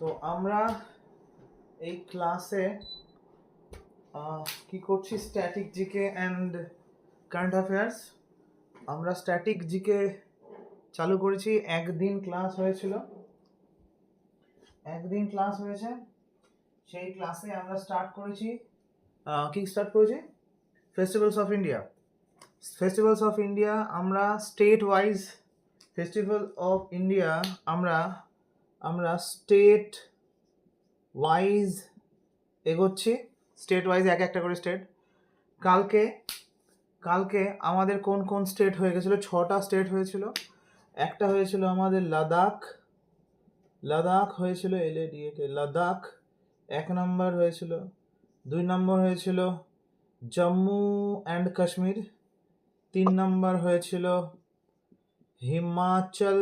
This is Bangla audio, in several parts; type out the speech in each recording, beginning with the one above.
তো আমরা এই ক্লাসে কি করছি, static GK and current affairs. আমরা স্ট্যাটিক জিকে চালু করেছি, একদিন ক্লাস হয়েছে। সেই ক্লাসে আমরা স্টার্ট করেছি ফেস্টিভ্যালস অফ ইন্ডিয়া। আমরা state wise festival of India আমরা স্টেট ওয়াইজ এগোচ্ছি, স্টেট ওয়াইজ এক একটা করে স্টেট। কালকে আমাদের কোন কোন স্টেট হয়ে গেছিলো? 6টা স্টেট হয়েছিল। একটা হয়েছিল আমাদের লাদাখ হয়েছিল, লাদাখ 1 নম্বর হয়েছিল। 2 নম্বর হয়েছিল জম্মু অ্যান্ড কাশ্মীর। 3 নম্বর হয়েছিল হিমাচল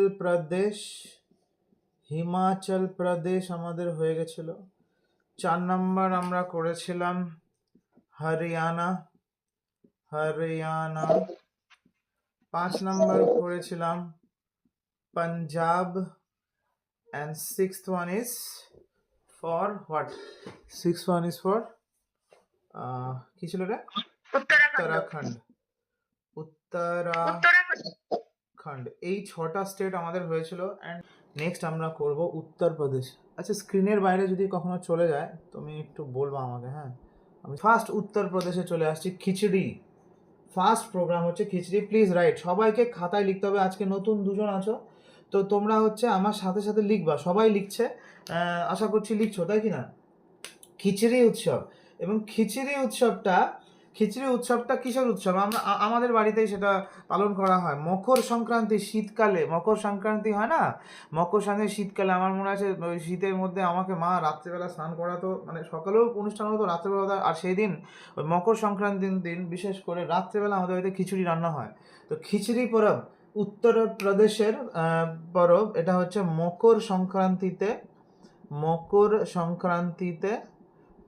প্রদেশ আমাদের হয়ে গেছিল। 4 নম্বর আমরা করেছিলাম হরিয়ানা। 5 নম্বর করেছিলাম Punjab. and sixth one is for what? Sixth one is for কি ছিল রে? উত্তরাখণ্ড। এই 6টা স্টেট আমাদের হয়েছিল। অ্যান্ড নেক্সট আমরা করব উত্তরপ্রদেশ। আচ্ছা, স্ক্রিনের বাইরে যদি কখনো চলে যায় তুমি একটু বলবা আমাকে, হ্যাঁ? আমি ফার্স্ট উত্তরপ্রদেশে চলে আসছি। খিচড়ি, ফার্স্ট প্রোগ্রাম হচ্ছে খিচড়ি। প্লিজ রাইট, সবাইকে খাতায় লিখতে হবে। আজকে নতুন 2জন আছো, তো তোমরা হচ্ছে আমার সাথে সাথে লিখবা। সবাই লিখছে, আশা করছি লিখছো, তাই কি না? খিচড়ি উৎসব। এবং খিচড়ি উৎসবটা কিসের উৎসব? আমাদের বাড়িতেই সেটা পালন করা হয় মকর সংক্রান্তি, শীতকালে। মকর সংক্রান্তি হয় না, মকর সংক্রান্তি শীতকালে। আমার মনে আছে ওই শীতের মধ্যে আমাকে মা রাত্রেবেলা স্নান করাতো, মানে সকালেও অনুষ্ঠান হতো, রাত্রেবেলা। আর সেই দিন ওই মকর সংক্রান্তির দিন বিশেষ করে রাত্রেবেলা আমাদের বাড়িতে খিচুড়ি রান্না হয়। তো খিচড়ি পরব উত্তরপ্রদেশের পরব। এটা হচ্ছে মকর সংক্রান্তিতে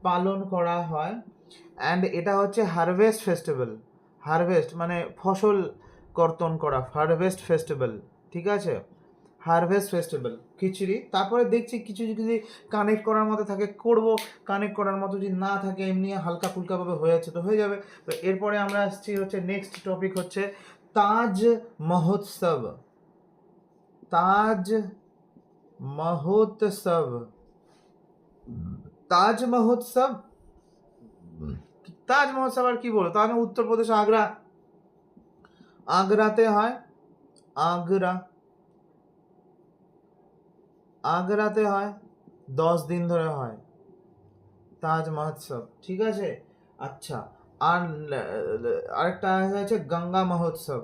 পালন করা হয়। অ্যান্ড এটা হচ্ছে হারভেস্ট ফেস্টিভ্যাল। হারভেস্ট মানে ফসল কর্তন করা, হারভেস্ট ফেস্টিভ্যাল, ঠিক আছে? Harvest festival khichuri. তারপরে দেখছি কিছু যদি কানেক্ট করার মতো থাকে করব, কানেক্ট করার মতো যদি না থাকে এমনি হালকা ফুলকাভাবে হয়ে যাচ্ছে তো হয়ে যাবে। তো এরপরে আমরা আসছি হচ্ছে নেক্সট টপিক হচ্ছে তাজ মহোৎসব। তাজ মহোৎসব আর কি বলো? তাহলে উত্তরপ্রদেশ আগ্রাতে হয়। আগ্রাতে হয়, 10 দিন ধরে হয় তাজ মহোৎসব, ঠিক আছে? আচ্ছা, আর আরেকটা হয়েছে গঙ্গা মহোৎসব।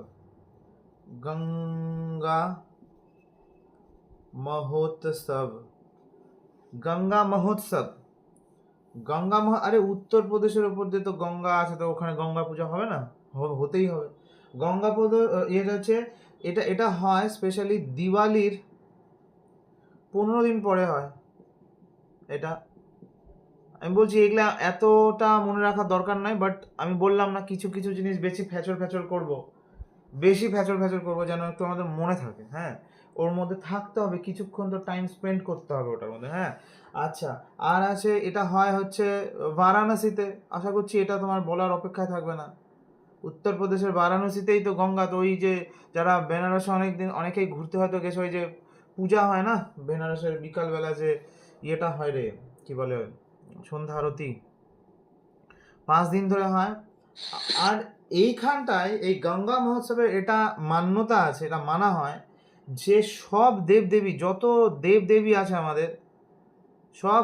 আরে উত্তরপ্রদেশের ওপর দিয়ে তো গঙ্গা আছে, তো ওখানে গঙ্গা পূজা হবে না? হতেই হবে। এটা হচ্ছে এটা হয় স্পেশালি দিওয়ালির 15 দিন পরে হয়। এটা আমি বলছি, এগুলা এতটা মনে রাখার দরকার নাই, বাট আমি বললাম না কিছু কিছু জিনিস বেশি ফ্যাচর করব যেন একটু আমাদের মনে থাকে। হ্যাঁ, ওর মধ্যে থাকতে হবে, কিছুক্ষণ তো টাইম স্পেন্ড করতে হবে ওটার মধ্যে। হ্যাঁ, আচ্ছা। আর আছে, এটা হয় হচ্ছে বারাণসীতে। আশা করছি এটা তোমার বলার অপেক্ষায় থাকবে না। উত্তরপ্রদেশের বারাণসীতেই তো গঙ্গা। তো ওই যে যারা বেনারসে অনেকেই ঘুরতে হয়তো গেছে, ওই যে পূজা হয় না বেনারসের, বিকালবেলা যে ইয়েটা হয় রে, কি বলে, সন্ধ্যা আরতি, 5 দিন ধরে হয়। আর এইখানটায় এই গঙ্গা মহোৎসবের এটা মান্যতা আছে, এটা মানা হয় যে সব যত দেবদেবী আছে আমাদের, সব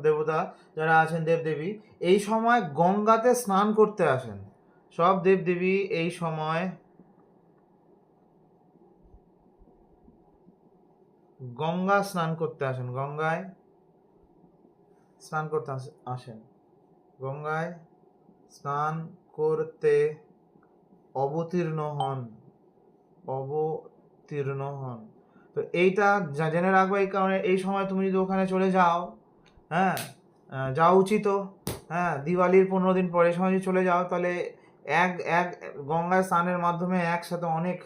দেবতা যারা আছেন, দেবদেবী এই সময় গঙ্গাতে স্নান করতে আসেন। সব দেবদেবী এই সময় গঙ্গায় স্নান করতে আসেন, গঙ্গায় স্নান করতে অবতীর্ণ হন। তো এইটা জেনে রাখবো। এই কারণে এই সময় তুমি যদি ওখানে চলে যাও, হ্যাঁ, যাওয়া উচিত। হ্যাঁ, দিওয়ালির 15 দিন পরে সময় যদি চলে যাও, তাহলে এক গঙ্গায় স্নানের মাধ্যমে একসাথে অনেক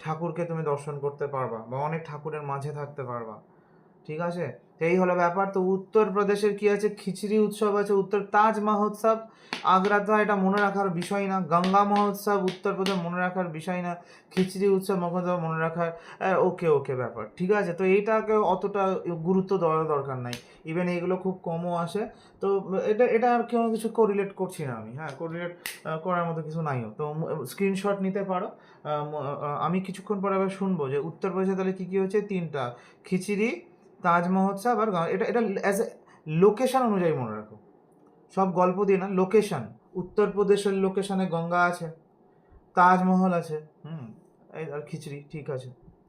ঠাকুরকে তুমি দর্শন করতে পারবা, বা অনেক ঠাকুরের মাঝে থাকতে পারবা, ঠিক আছে, তো এই হলো ব্যাপার। তো উত্তরপ্রদেশের কি আছে, খিচড়ি উৎসব আছে, উত্তর তাজ মহোৎসব আগ্রা, তো এটা মনে রাখার বিষয় না। গঙ্গা মহোৎসব উত্তরপ্রদেশ মনে রাখার বিষয় না। খিচড়ি উৎসব মনে রাখার ওকে ওকে ব্যাপার, ঠিক আছে। তো এইটাকে অতটা গুরুত্ব দেওয়ার দরকার নাই, ইভেন এগুলো খুব কমও আসে। তো এটা আর কোনো কিছু কোরিলেট করছি না আমি, হ্যাঁ কোরিলেট করার মতো কিছু নাইও। তো স্ক্রিনশট নিতে পারো। আমি কিছুক্ষণ পরে আবার শুনবো যে উত্তরপ্রদেশে তাহলে কী কী হচ্ছে, তিনটা, খিচড়ি, তাজ মহোৎসব আর এটা এটা অ্যাজ এ লোকেশন অনুযায়ী মনে রাখো, সব গল্প দিয়ে না, লোকেশন। উত্তরপ্রদেশের লোকেশনে গঙ্গা আছে, তাজমহল আছে, এই আর খিচড়ি, ঠিক আছে।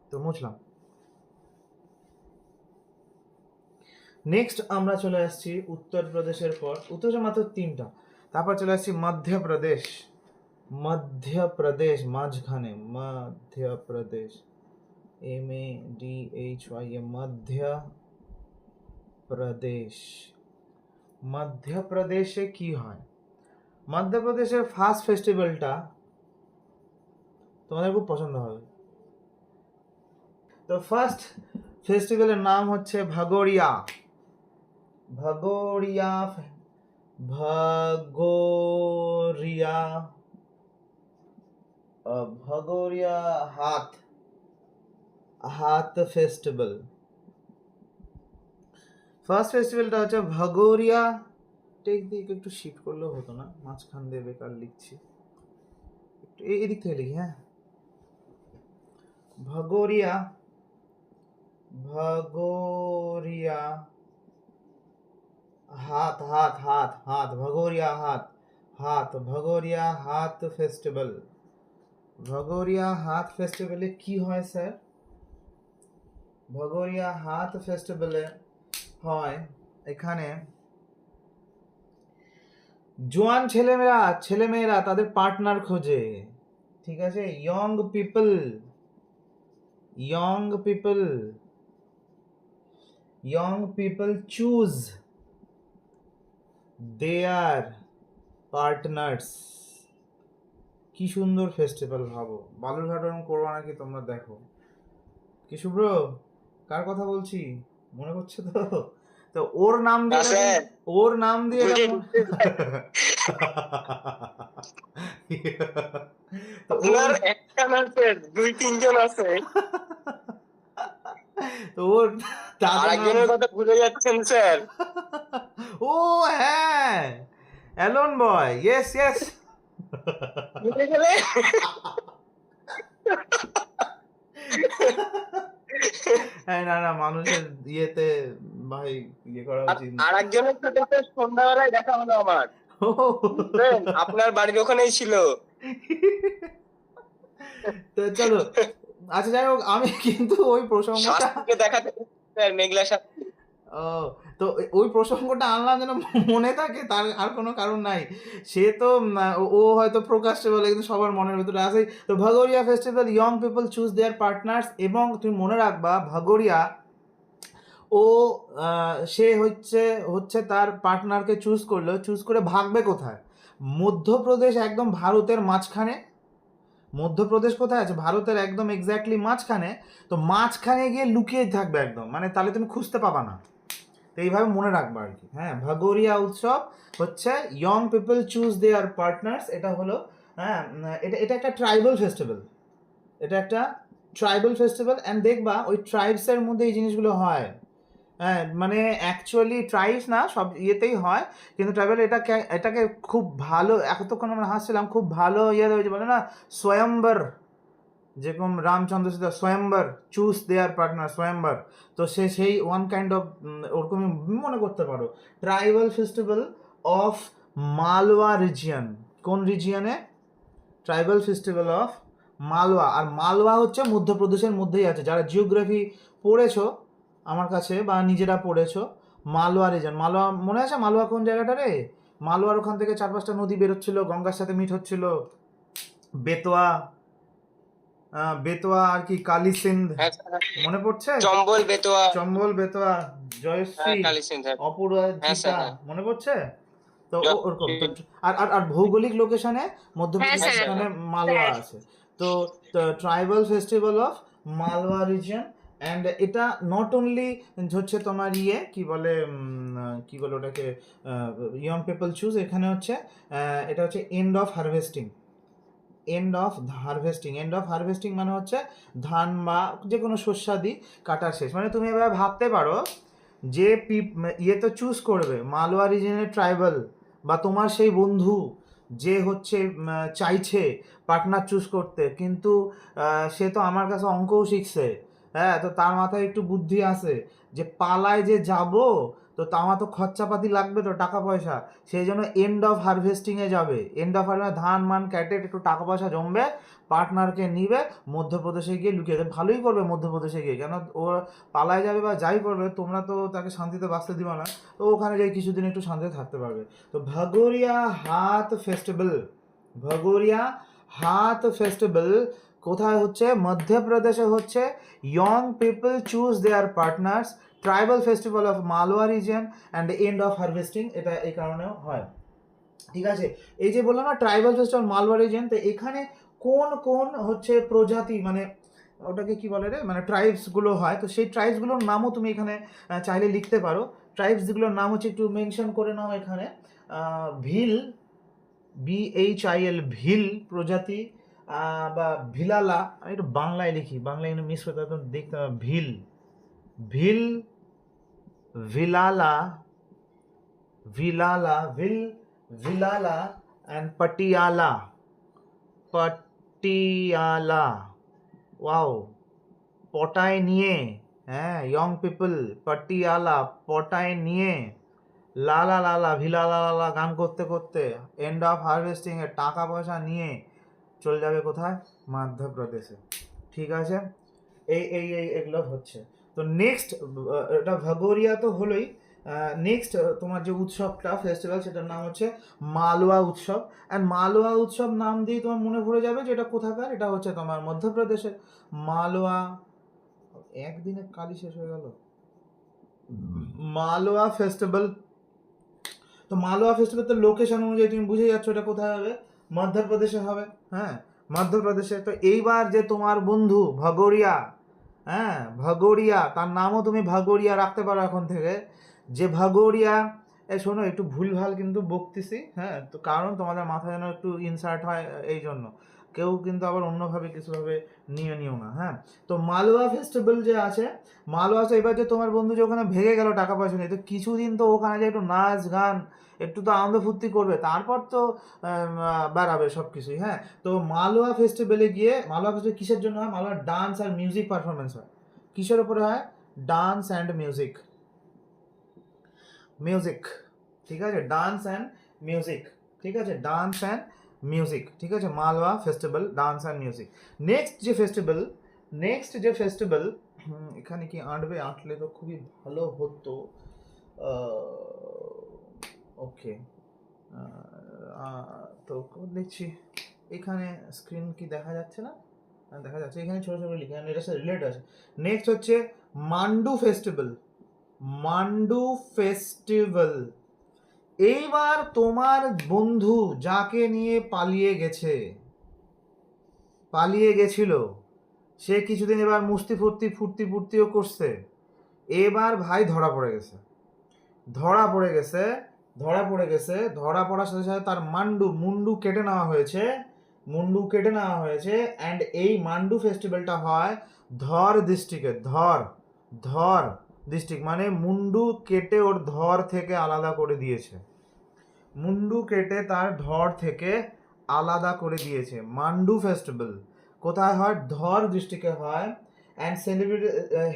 তো মুছলাম। নেক্সট আমরা চলে আসছি উত্তরপ্রদেশের পর, উত্তরপ্রদেশ মাত্র তিনটা, তারপর চলে আসছি মধ্যপ্রদেশ। মধ্যপ্রদেশ মাঝখানে, মধ্যপ্রদেশ, MADHY, মধ্যপ্রদেশ। মধ্যপ্রদেশে কি হয়, মধ্যপ্রদেশের ফার্স্ট ফেস্টিভ্যালটা তোমাদের খুব পছন্দ হবে। তো ফার্স্ট ফেস্টিভ্যালের নাম হচ্ছে ভগোরিয়া। ভগোরিয়া, ভগোরিয়া, ভগোরিয়া হাত হাত ফেস্টিভ্যাল। ফার্স্ট ফেস্টিভ্যালটা হচ্ছে ভগোরিয়া। টেক দিকে একটু শিফট করলেও হতো না, মাঝখান দিয়ে বেকার লিখছি, একটু এদিক থেকে লিখি, হ্যাঁ। ভগোরিয়া, ভগোরিয়া হাত হাত হাত হাত, ভগোরিয়া হাত হাত, ভগোরিয়া হাত ফেস্টিভ্যাল। ভগোরিয়া হাত ফেস্টিভ্যালে কি হয় স্যার? ভগোরিয়া হাত ফেস্টিভ্যালে হয়, এখানে জোয়ান ছেলেমেয়েরা তাদের পার্টনার খোঁজে, ঠিক আছে। ইয়ং পিপল চুজ দেয়ার পার্টনার্স। কি সুন্দর ফেস্টিভ্যাল, ভাবো। বালুরঘাট এরকম করবো নাকি তোমরা, দেখো। কি শুভ্র, কার কথা বলছি মনে করছে তো? তো ওর নাম দিয়ে তো ওর একটা না স্যার, দুই তিনজন আছে। তো ওর আরেকজনের কথা ভুলে যাচ্ছেন স্যার। ও হ্যাঁ, অ্যালন বয়, ইয়েস ইয়েস। ভুলে গেলে হ্যাঁ, না না, মানুষের ইয়েতে ভাই ইয়ে করা উচিত। আরেকজনের সাথে সন্ধ্যাবেলায় দেখা হলো আমার, আপনার বাড়ির ওখানেই ছিল। তো চলো, আচ্ছা যাই হোক, আমি কিন্তু ওই প্রসঙ্গটা দেখাতে মেঘলা সাথে, ও, তো ওই প্রসঙ্গটা আনলাম যেন মনে থাকে, তার আর কোনো কারণ নাই। সে তো ও হয়তো প্রকাশ্যে বলে, কিন্তু সবার মনের ভিতরে আছে। তো Bhagoria festival, young people choose দেয়ার পার্টনার্স, এবং তুমি মনে রাখবা ভগোরিয়া, ও সে হচ্ছে তার পার্টনারকে চুজ করে ভাগবে কোথায়? মধ্যপ্রদেশ, একদম ভারতের মাঝখানে। মধ্যপ্রদেশ কোথায় আছে? ভারতের একদম এক্স্যাক্টলি মাঝখানে। তো মাঝখানে গিয়ে লুকিয়ে থাকবে একদম, মানে তাহলে তুমি খুঁজতে পাবা না। তো এইভাবে মনে রাখবা আর কি, হ্যাঁ। ভগোরিয়া উৎসব হচ্ছে ইয়ং পিপল চুজ দেয়ার পার্টনার্স, এটা হলো, হ্যাঁ, এটা একটা ট্রাইবাল ফেস্টিভ্যাল। অ্যান্ড দেখবা ওই ট্রাইবসের মধ্যে এই জিনিসগুলো হয়, হ্যাঁ। মানে অ্যাকচুয়ালি ট্রাইবস না, সব ইয়েতেই হয়, কিন্তু ট্রাইবাল এটাকে খুব ভালো, এতক্ষণ আমরা হাসছিলাম, খুব ভালো ইয়ে হয়েছে, বলে না স্বয়ম্বর, যেরকম রামচন্দ্র সীতা স্বয়ম্বর, চুজ দেয়ার পার্টনার স্বয়ম্বর। তো সেই ওয়ান কাইন্ড অফ, ওরকমই মনে করতে পারো। Tribal festival of Malwa region. কোন রিজিয়নে? Tribal festival of Malwa. আর মালওয়া হচ্ছে মধ্যপ্রদেশের মধ্যেই আছে। যারা জিওগ্রাফি পড়েছো আমার কাছে বা নিজেরা পড়েছো, মালওয়া রিজন, মালওয়া মনে আছে? মালওয়া কোন জায়গাটা রে? মালওয়ার ওখান থেকে 4-5টা নদী বেরোচ্ছিল, গঙ্গার সাথে মিট হচ্ছিল। বেতোয়া, বেতোয়া আর কি, কালী সিন্ধ, মনে পড়ছে? চম্বল বেতোয়া, জয়শ্রী, অপূর্বা, মনে পড়ছে তো? ওরকম তো। আর ভৌগোলিক লোকেশনে মধ্যপ্রদেশ মালওয়া আছে। তো tribal festival of Malwa region, and এটা নট অনলি হচ্ছে তোমার কি বলে ওটাকে, ইয়ং পিপল চুজ, এখানে হচ্ছে এটা হচ্ছে end of harvesting. End of harvesting মানে হচ্ছে ধান বা যে কোনো শস্যাদি কাটার শেষ। মানে তুমি এবার ভাবতে পারো যে ইয়ে তো চুজ করবে মালওয়া রিজনের ট্রাইবাল বা তোমার সেই বন্ধু যে হচ্ছে চাইছে পার্টনার চুজ করতে, কিন্তু সে তো আমার কাছে অঙ্কও শিখছে, হ্যাঁ, তো তার মাথায় একটু বুদ্ধি আছে যে পালায় যে যাব, তো আমার তো খরচাপাতি লাগবে, তো টাকা পয়সা, সেই জন্য এন্ড অফ হারভেস্টিংয়ে যাবে। এন্ড অফ হারভেস্ট ধান মান কেটে একটু টাকা পয়সা জমবে, পার্টনারকে নিবে, মধ্যপ্রদেশে গিয়ে লুকিয়ে দেবে। ভালোই করবে মধ্যপ্রদেশে গিয়ে, কেন ও পালায় যাবে বা যাই করবে, তোমরা তো তাকে শান্তিতে বাঁচতে দিবা না, তো ওখানে যাই কিছুদিন একটু শান্তিতে থাকতে পারবে। তো ভগোরিয়া হাত ফেস্টিভ্যাল কোথায় হচ্ছে? মধ্যপ্রদেশে হচ্ছে। Young people choose there partners, tribal festival of Malwa reason and end of harvesting, এটা এই কারণেও হয়। ঠিক আছে, এই যে বললাম না ট্রাইবাল ফেস্টিভ্যাল মালওয়া রিজন, তো এখানে কোন কোন হচ্ছে প্রজাতি, মানে ওটাকে কি বলে রে, মানে ট্রাইবসগুলো হয়, তো সেই ট্রাইবসগুলোর নামও তুমি এখানে চাইলে লিখতে পারো। ট্রাইবসগুলোর নাম হচ্ছে, একটু মেনশন করে নাও এখানে, ভিল, BHIL, ভিল প্রজাতি, বা ভিলালা, আমি একটু বাংলায় লিখি, বাংলায় কিন্তু মিস করতে হবে, দেখতে হবে, ভিল, ভিল, ভিলালা, ভিলালা অ্যান্ড পাটিয়ালা, ওয়াও, পটায় নিয়ে, হ্যাঁ, ইয়ং পিপল, পাটিয়ালা, পটায় নিয়ে, লালা লালা ভিলালা লালা গান করতে করতে এন্ড অফ হারভেস্টিং এর টাকা পয়সা নিয়ে চলে যাবে কোথায়? মধ্যপ্রদেশে। ঠিক আছে, এগুলো হচ্ছে। তো নেক্সট, এটা ভগোরিয়া তো হলোই। নেক্সট তোমার যে উৎসবটা ফেস্টিভ্যাল, সেটার নাম হচ্ছে মালওয়া উৎসব। অ্যান্ড মালওয়া উৎসব নাম দিয়ে তোমার মনে পড়ে যাবে যে এটা কোথাকার, এটা হচ্ছে তোমার মধ্যপ্রদেশের মালওয়া। একদিনে কালি শেষ হয়ে গেল। মালওয়া ফেস্টিভ্যাল, তো মালওয়া ফেস্টিভ্যাল তো লোকেশন অনুযায়ী তুমি বুঝে যাচ্ছ এটা কোথায় হবে, মধ্যপ্রদেশে হবে। হ্যাঁ, মধ্যপ্রদেশে। তো এইবার যে তোমার বন্ধু ভগোরিয়া, হ্যাঁ ভগোরিয়া, তার নামও তুমি ভগোরিয়া রাখতে পারো এখন থেকে, যে ভগোরিয়া, শোনো একটু ভুলভাল কিন্তু বকতেছি, হ্যাঁ, তো কারণ তোমাদের মাথায় যেন একটু ইনসার্ট হয়, এই জন্য কেউ কিন্তু আবার অন্যভাবে কিছুভাবে নিও না, হ্যাঁ। তো মালওয়া ফেস্টিভ্যাল যে আছে, মালওয়া, এবার যে তোমার বন্ধু যে ওখানে ভেঙে গেল টাকা পয়সা নিয়ে, তো কিছুদিন তো ওখানে যে একটু নাচ গান, একটু তো আনন্দ ফুর্তি করবে, তারপর তো বাড়াবে সব কিছুই, হ্যাঁ। তো মালওয়া ফেস্টিভ্যালে গিয়ে, মালওয়া ফেস্টিভ্যাল কিসের জন্য হয়? মালওয়া ডান্স আর মিউজিক পারফরমেন্স হয়। কিসের উপরে হয়? ডান্স অ্যান্ড মিউজিক, ঠিক আছে, ডান্স অ্যান্ড মিউজিক, ঠিক আছে, ডান্স অ্যান্ড মিউজিক, ঠিক আছে, Malwa festival, dance and music. Next যে ফেস্টিভ্যাল, এখানে কি আঁটলে তো খুবই ভালো হতো। ওকে, তো দেখছি এখানে স্ক্রিন কি দেখা যাচ্ছে না? দেখা যাচ্ছে, এখানে ছোটো ছোটো লিখে, এটার সাথে রিলেট আছে। নেক্সট হচ্ছে মান্ডু ফেস্টিভ্যাল। এইবার তোমার বন্ধু যাকে নিয়ে পালিয়ে গেছিল, সে কিছুদিন এবার মুস্তি ফুর্তিও করছে, এবার ভাই ধরা পড়ে গেছে, ধরা পড়ার সাথে সাথে তার মুন্ডু কেটে নেওয়া হয়েছে। অ্যান্ড এই মান্ডু ফেস্টিভ্যালটা হয় ধর ডিস্ট্রিক্টে, ধর ডিস্ট্রিক্ট, মানে মুন্ডু কেটে ওর ধর থেকে আলাদা করে দিয়েছে, তার ধর থেকে আলাদা করে দিয়েছে। মান্ডু ফেস্টিভ্যাল কোথায় হয়? ধর ডিস্ট্রিক্টে হয়। And celebrate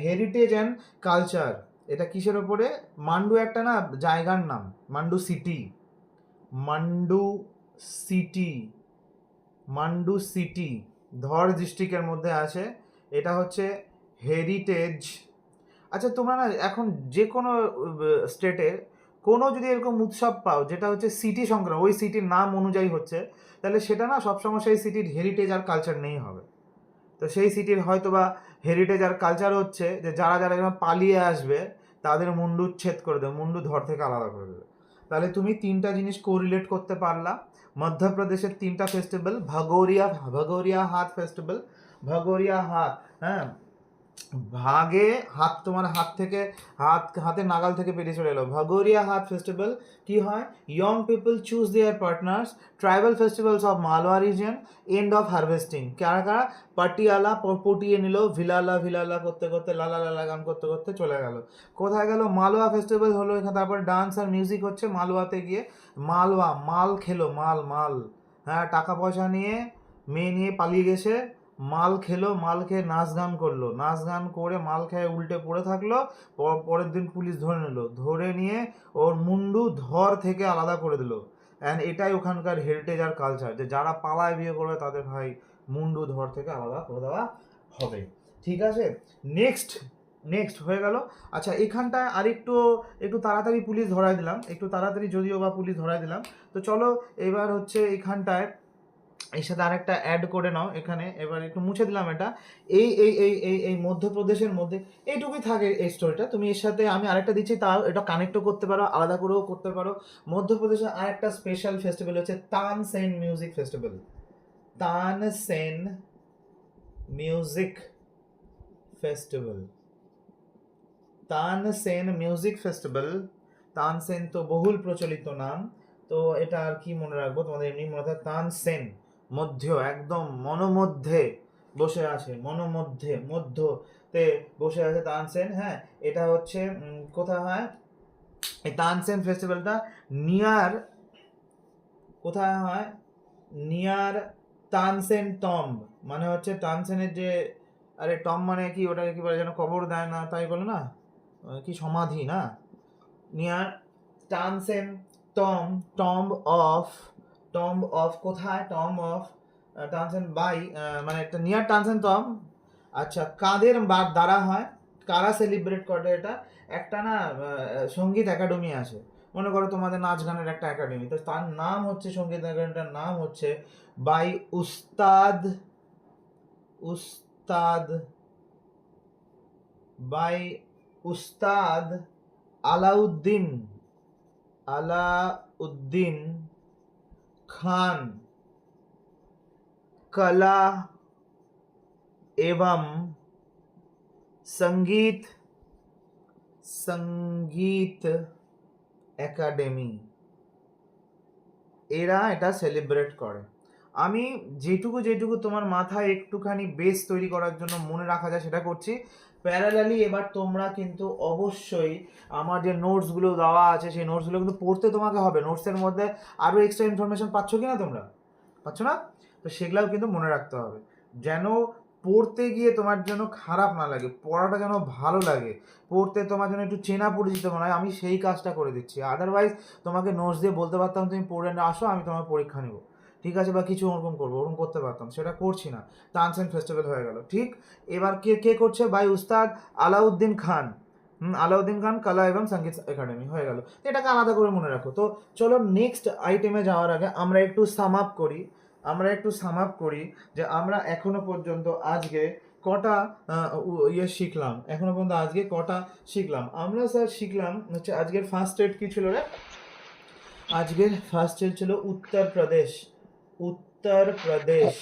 heritage and culture, এটা কিসের ওপরে? মান্ডু একটা না জায়গার নাম, মান্ডু সিটি ধর ডিস্ট্রিক্টের মধ্যে আছে। এটা হচ্ছে হেরিটেজ। আচ্ছা, তোমরা না এখন যে কোনো স্টেটে কোনো যদি এরকম উৎসব পাও যেটা হচ্ছে সিটি সংক্রান্ত, ওই সিটির নাম অনুযায়ী হচ্ছে, তাহলে সেটা না সবসময় সেই সিটির হেরিটেজ আর কালচার নেই হবে। তো সেই সিটির হয়তো বা হেরিটেজ আর কালচার হচ্ছে যে যারা এরকম পালিয়ে আসবে তাদের মুন্ডু উচ্ছেদ করে দেবে, মুন্ডু ধর থেকে আলাদা করে দেবে। তাহলে তুমি তিনটা জিনিস কোরিলেট করতে পারলা। মধ্যপ্রদেশের তিনটা ফেস্টিভ্যাল, ভগোরিয়া হাত ফেস্টিভ্যাল, হ্যাঁ, ভাগে হাত, তোমার হাত থেকে হাতের নাগাল থেকে বেরিয়ে চলে এলো। ভাগোরিয়া হাত ফেস্টিভ্যাল কি হয়? Young people choose there partners, tribal festivals of Malwa region, end of harvesting. কারা কারা? পাটিয়ালা পটিয়ে নিল, ভিলালা ভিলালা করতে করতে, লালা লালা গান করতে করতে চলে গেল। কোথায় গেল? মালওয়া ফেস্টিভ্যাল হলো এখানে, তারপর ডান্স আর মিউজিক হচ্ছে মালওয়াতে গিয়ে। মালওয়া মাল খেলো, মাল মাল, হ্যাঁ, টাকা পয়সা নিয়ে মেয়ে নিয়ে পালিয়ে গেছে, মাল খেলো, মাল খেয়ে নাচ গান করলো, নাচ গান করে মাল খেয়ে উল্টে পড়ে থাকলো। পরের দিন পুলিশ ধরে নিল, ধরে নিয়ে ওর মুন্ডু ধর থেকে আলাদা করে দিল। অ্যান্ড এটাই ওখানকার হেরিটেজ আর কালচার, যে যারা পালায় বিয়ে করবে তাদের ভাই মুন্ডু ধর থেকে আলাদা করে দেওয়া হবে। ঠিক আছে, নেক্সট নেক্সট হয়ে গেল। আচ্ছা, এখানটায় আরেকটু একটু তাড়াতাড়ি পুলিশ ধরাই দিলাম, একটু তাড়াতাড়ি যদিও বা পুলিশ ধরাই দিলাম। তো চলো এবার হচ্ছে এখানটায় এর সাথে আরেকটা অ্যাড করে নাও এখানে, এবার একটু মুছে দিলাম এটা। এই মধ্যপ্রদেশের মধ্যে এইটুকুই থাকে এই স্টোরিটা। তুমি এর সাথে আমি আরেকটা দিচ্ছি, তাও এটা কানেক্টও করতে পারো, আলাদা করেও করতে পারো। মধ্যপ্রদেশের আরেকটা স্পেশাল ফেস্টিভ্যাল হচ্ছে Tansen music festival. Tansen music festival, Tansen music festival. Tansen তো বহুল প্রচলিত নাম, তো এটা আর কি মনে রাখবো, তোমাদের এমনি মনে থাকে তানসেন, মধ্য, একদম মনোমধ্যে বসে আছে, মধ্যতে বসে আছে তানসেন। হ্যাঁ, এটা হচ্ছে কোথায় হয় এই তানসেন ফেস্টিভ্যালটা? নিয়ার, কোথায় হয়? নিয়ার তানসেন টম্ব, মানে হচ্ছে তানসেনের যে, আরে টম্ব মানে কি, ওটাকে কি বলে যেন, কবর দেয় না তাই বলে না, কি সমাধি না, নিয়ার টানসেন টম্ব অফ কোথায়? টম্ব অফ টানসেন বাই, মানে একটা নিয়ার টানসেন টম্ব। আচ্ছা, কাদের দ্বারা হয়, কারা সেলিব্রেট করে এটা? একটা না সঙ্গীত একাডেমি আছে, মনে করো তোমাদের নাচ গানের একটা একাডেমি, তো তার নাম হচ্ছে, সঙ্গীত একাডেমিটার নাম হচ্ছে বাই উস্তাদ, উস্তাদ বাই উস্তাদ আলাউদ্দিন, আলাউদ্দিন খান कला एवं संगीत संगीत একাডেমি, এরা এটা সেলিব্রেট করে। আমি যেটুকু যেটুকু তোমার মাথায় একটুখানি বেস তৈরি করার জন্য মনে রাখা যায় সেটা করছি। প্যারালালি এবার তোমরা কিন্তু অবশ্যই আমার যে নোটসগুলো দেওয়া আছে সেই নোটসগুলো কিন্তু পড়তে তোমাকে হবে। নোটসের মধ্যে আরও এক্সট্রা ইনফরমেশন পাচ্ছ কি না তোমরা? পাচ্ছ না? তো সেগুলাও কিন্তু মনে রাখতে হবে, যেন পড়তে গিয়ে তোমার যেন খারাপ না লাগে, পড়াটা যেন ভালো লাগে, পড়তে তোমার যেন একটু চেনা পরিচিত মনে হয়। আমি সেই কাজটা করে দিচ্ছি, আদারওয়াইজ তোমাকে নোটস দিয়ে বলতে পারতাম তুমি পড়ে না আসো, আমি তোমার পরীক্ষা নেব, ঠিক আছে, বা কিছু ওরকম করবো, ওরকম করতে পারতাম, সেটা করছি না। তানসেন ফেস্টিভ্যাল হয়ে গেল, ঠিক। এবার কে কে করছে? ভাই উস্তাদ আলাউদ্দিন খান, আলাউদ্দিন খান কলা এবং সঙ্গীত একাডেমি হয়ে গেল। এটাকে আলাদা করে মনে রাখো। তো চলো নেক্সট আইটেমে যাওয়ার আগে আমরা একটু সাম আপ করি, যে আমরা এখনো পর্যন্ত আজকে কটা শিখলাম, এখনো পর্যন্ত আজকে কটা শিখলাম আমরা? স্যার শিখলাম হচ্ছে, আজকের ফার্স্ট স্টেট কি ছিল রে? আজকের ফার্স্ট স্টেট ছিল উত্তরপ্রদেশ। উত্তরপ্রদেশ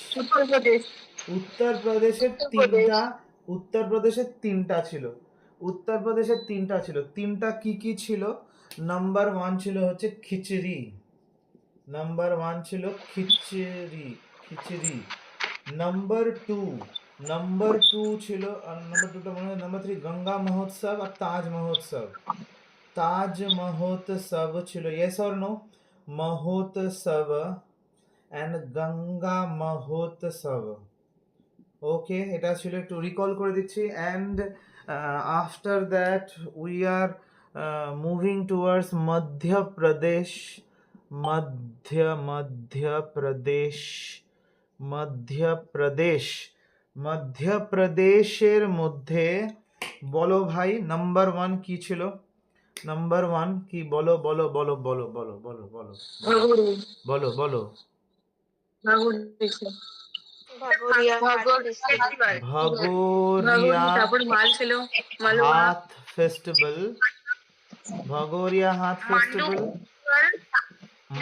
উত্তরপ্রদেশের তিনটা, উত্তরপ্রদেশের তিনটা ছিল, উত্তরপ্রদেশের তিনটা ছিল। তিনটা কি কি ছিল? নাম্বার ওয়ান ছিল হচ্ছে খিচড়ি, নাম্বার ওয়ান ছিল খিচড়ি, খিচড়ি। নাম্বার টু ছিল, নাম্বার টুটা মনে হয়, নাম্বার থ্রি গঙ্গা মহোৎসব আর তাজ মহোৎসব, তাজ মহোৎসব ছিল, yes or no? Mahotsav and Ganga Mahotsav. Okay, এটা ছিল, একটু রিকল করে দিচ্ছি। And after that we are moving towards Madhya Pradesh, Madhya Pradesh Madhya Pradesh মধ্যপ্রদেশের মধ্যে বলো ভাই নাম্বার ওয়ান কি ছিল? নাম্বার ওয়ান কি? বলো বলো বলো বলো বলো বলো বলো বলো বলো ভগোরিয়া হাত ফেস্টিভ্যাল, ভগোরিয়া হাত festival,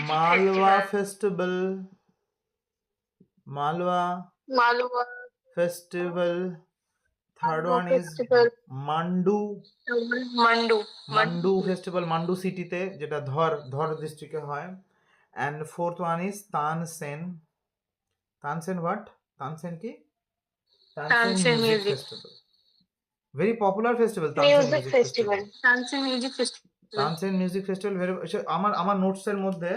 Malwa festival, Malwa festival, Third Mandu one is festival. Mandu Mandu. Mandu festival, Mandu city তে, যেটা ধর ডিস্ট্রিক্টে হয়। And fourth one is Tansen. Tansen what? Tansen কি? Tansen Tansen music music. festival. Very popular festival, Tansen Music music festival. festival. Tansen music festival. Tansen music festival আমার নোটসের মধ্যে,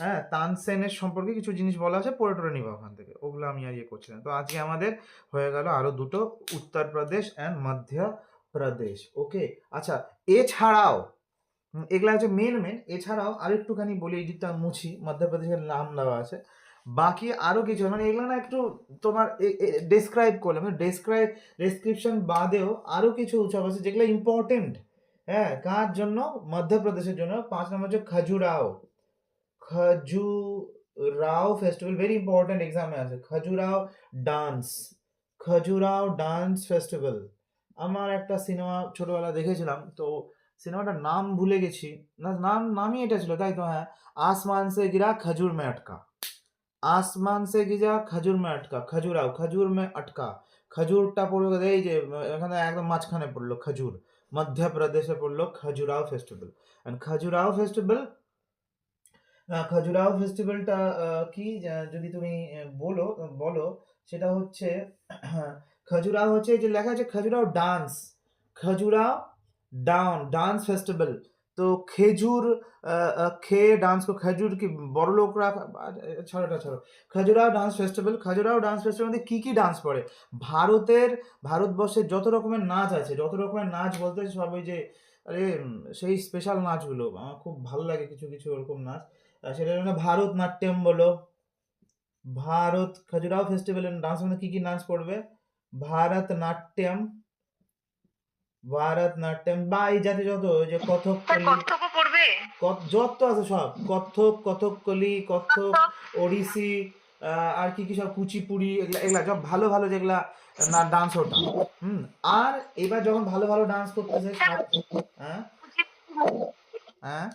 হ্যাঁ, তানসেনের সম্পর্কে কিছু জিনিস বলা আছে, পড়ে টরে নিবা ওখান থেকে, ওগুলো আমি আর ইয়ে করছিলাম। তো আজকে আমাদের হয়ে গেল আরো দুটো, উত্তরপ্রদেশ অ্যান্ড মধ্যপ্রদেশ। ওকে, আচ্ছা, এছাড়াও এগুলা হচ্ছে মেন। এছাড়াও আরেকটুখানি বলি, এই দিকটা মুছি, মধ্যপ্রদেশের নাম দেওয়া আছে, বাকি আরো কিছু মানে এগুলো না একটু তোমার ডেসক্রাইব করলাম, ডেসক্রিপশন বাদেও আরো কিছু উৎসব আছে যেগুলো ইম্পর্টেন্ট, হ্যাঁ, কার জন্য? মধ্যপ্রদেশের জন্য। 5 নম্বর হচ্ছে খাজুরাও ফেস্টিভ্যাল, ভেরি ইম্পর্টেন্ট, এক্সামে আছে। Khajuraho dance festival. আমার একটা সিনেমা ছোটবেলা দেখেছিলাম, তো সিনেমাটার নাম ভুলে গেছি, নামই এটা ছিল, তাই তো, হ্যাঁ, আসমান সে গিরা খজুর মে আটকা, আসমান সে গিরা খজুর মে আটকা, খজুর মে আটকা, খজুরটা পড়লো এই যে এখানে একদম মাঝখানে পড়লো খজুর, মধ্যপ্রদেশে পড়লো খাজুরাও ফেস্টিভ্যাল। অ্যান্ড খাজুরাও ফেস্টিভ্যালটা কি, যদি তুমি বলো সেটা হচ্ছে খাজুরাও হচ্ছে যে লেখা আছে খাজুরাও খাজুরাও ডান্স ফেস্টিভ্যাল। তো খেজুর খেয়ে ডান্স কো, খেজুর কি বড় লোকরা, ছাড়ো। খাজুরাও ডান্স ফেস্টিভ্যাল মধ্যে কি ডান্স পড়ে? ভারতবর্ষের যত রকমের নাচ আছে, যত রকমের নাচ বলতে সব ওই যে, আরে সেই স্পেশাল নাচগুলো আমার খুব ভালো লাগে, কিছু কিছু ওরকম নাচ, সেটা জন্য ভারতনাট্যম বলো, খাজুরাও ফেস্টিভ্যালের ডান্স মধ্যে কি ডান্স পড়বে? ভারতনাট্যম, বা এই জাতীয় যত, ওই যে কথকলি, পড়বে। যত আছে সব, কথকলি, ওড়িশি, আর কি সব, কুচিপুড়ি, এগুলা সব ভালো ভালো যেগুলা না ডান্স, ওটা। আর এবার যখন ভালো ভালো ডান্স করতেছে, হ্যাঁ হ্যাঁ